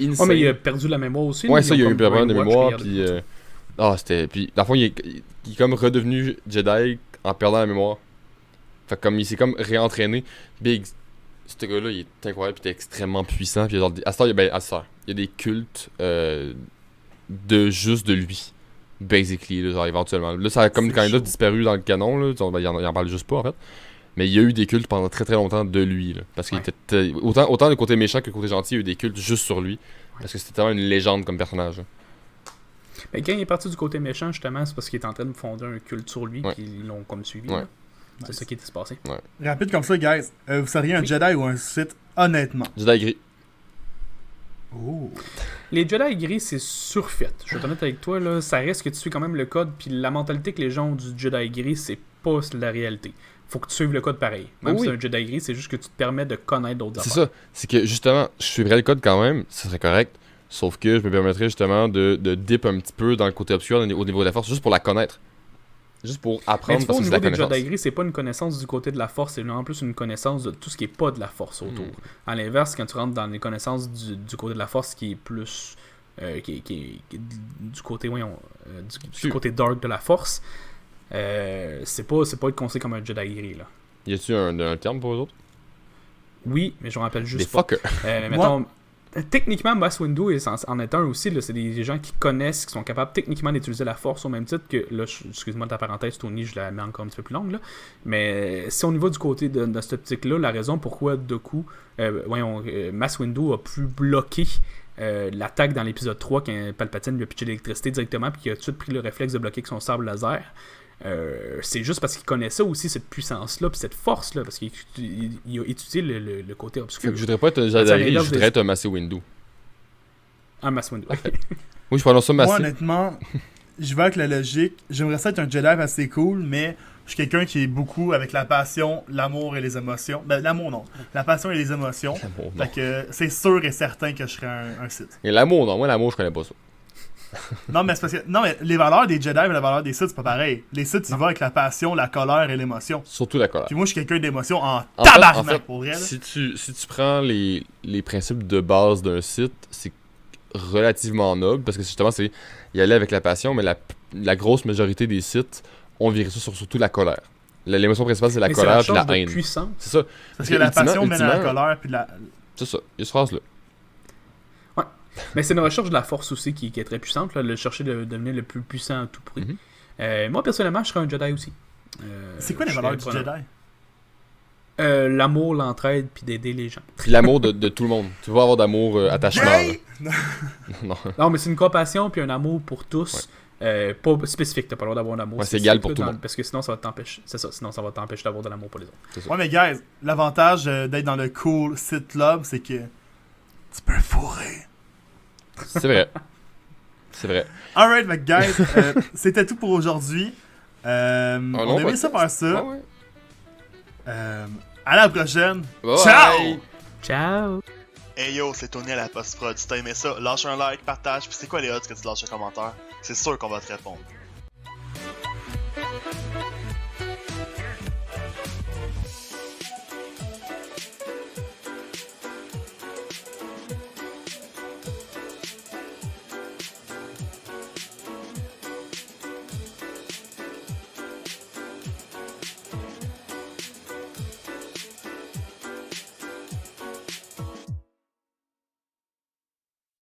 insane. Oh, mais il a perdu la mémoire aussi. Ouais, ça, il a eu problème de mémoire, puis... c'était... Puis, dans le fond, il est comme redevenu Jedi en perdant la mémoire. Fait comme, il s'est comme réentraîné. Big, ce gars-là, il est incroyable, puis il est extrêmement puissant. Puis, genre, à cette heure, il y a des cultes de juste de lui. Basically, là, genre, éventuellement. Là, ça a comme quand même disparu dans le canon, là. Il en parle juste pas, en fait. Mais il y a eu des cultes pendant très très longtemps de lui, là. Parce qu'il était... Autant le côté méchant que le côté gentil, il y a eu des cultes juste sur lui. Parce que c'était tellement une légende comme personnage, là. Mais quand il est parti du côté méchant, justement, c'est parce qu'il est en train de fonder un culte sur lui, puis ils l'ont comme suivi. Ouais. C'est ça qui était passé. Ouais. Rapide comme ça, guys. Vous seriez un Jedi ou un Sith, honnêtement? Jedi gris. Oh. Les Jedi gris, c'est surfait. Je vais être honnête avec toi, là, ça reste que tu suis quand même le code, puis la mentalité que les gens ont du Jedi gris, c'est pas la réalité. Faut que tu suives le code pareil. Même si c'est un Jedi gris, c'est juste que tu te permets de connaître d'autres affaires. C'est ça. C'est que justement, je suivrais le code quand même, ça serait correct. Sauf que je me permettrais justement de dip un petit peu dans le côté obscur au niveau de la force, juste pour la connaître. Juste pour apprendre mais parce que c'est la connaissance. Au niveau des Jedi gris, c'est pas une connaissance du côté de la force, c'est en plus une connaissance de tout ce qui est pas de la force autour. À l'inverse, quand tu rentres dans les connaissances du côté de la force qui est plus... qui est du côté du côté dark de la force, c'est pas être considéré comme un Jedi gris, là. Y a-tu un terme pour eux autres? Oui, mais je me rappelle juste des fuckers. mettons, techniquement, Mace Windu en est un aussi. Là, c'est des gens qui connaissent, qui sont capables techniquement d'utiliser la force au même titre que... Là, excuse-moi de ta parenthèse, Tony, je la mets encore un petit peu plus longue. Là. Mais si on y va du côté de cette optique-là, la raison pourquoi, de coup, Mace Windu a pu bloquer l'attaque dans l'épisode 3 quand Palpatine lui a pitché l'électricité directement puis qu'il a tout de suite pris le réflexe de bloquer avec son sabre laser. C'est juste parce qu'il connaissait aussi cette puissance-là puis cette force-là, parce qu'il a étudié le côté obscur. Fait que je voudrais pas être un Jedi gris, je voudrais être un Mace Windu. Un Mace Windu. Oui, je prononce ça Mace. Moi, honnêtement, je vais avec la logique. J'aimerais ça être un Jedi parce que c'est cool, mais je suis quelqu'un qui est beaucoup avec la passion, l'amour et les émotions. Ben, l'amour, non. La passion et les émotions. L'amour, non. Fait que c'est sûr et certain que je serais un Sith. Et l'amour, non. Moi, l'amour, je connais pas ça. Non, mais c'est parce que... Non, mais les valeurs des Jedi et les valeurs des Sith, c'est pas pareil. Les Sith, ils vont avec la passion, la colère et l'émotion. Surtout la colère. Puis moi, je suis quelqu'un d'émotion en En tabarnak, fait, pour vrai. Là. si tu prends les principes de base d'un site, c'est relativement noble, parce que justement, c'est y aller avec la passion, mais la grosse majorité des sites ont viré ça sur surtout la colère. L'émotion principale, c'est la colère et la haine. Puissance. C'est ça. Parce que la passion mène à la colère, puis la... C'est ça, il y a cette phrase-là. Ouais. Mais c'est une recherche de la force aussi qui est très puissante, là, le chercher de devenir le plus puissant à tout prix. Moi, personnellement, je serais un Jedi aussi. C'est quoi les valeurs du Jedi? L'amour, l'entraide, puis d'aider les gens. Puis l'amour de tout le monde. Tu vas avoir d'amour, attachement. Non. Non, mais c'est une compassion puis un amour pour tous. Pas spécifique, t'as pas le droit d'avoir un amour. Ouais, c'est égal pour tout le monde. Parce que sinon, ça va t'empêcher. C'est ça, sinon ça va t'empêcher d'avoir de l'amour pour les autres. Ouais, mais guys, l'avantage d'être dans le cool Sith Club, c'est que tu peux fourrer. C'est vrai. C'est vrai. Alright, mais guys, c'était tout pour aujourd'hui. On aimerait ça faire ça. Ouais. À la prochaine. Bye. Ciao! Ciao! Hey yo, c'est Tony à la post-prod. Si t'as aimé ça, lâche un like, partage, puis c'est quoi les odds que tu lâches un commentaire? C'est sûr qu'on va te répondre.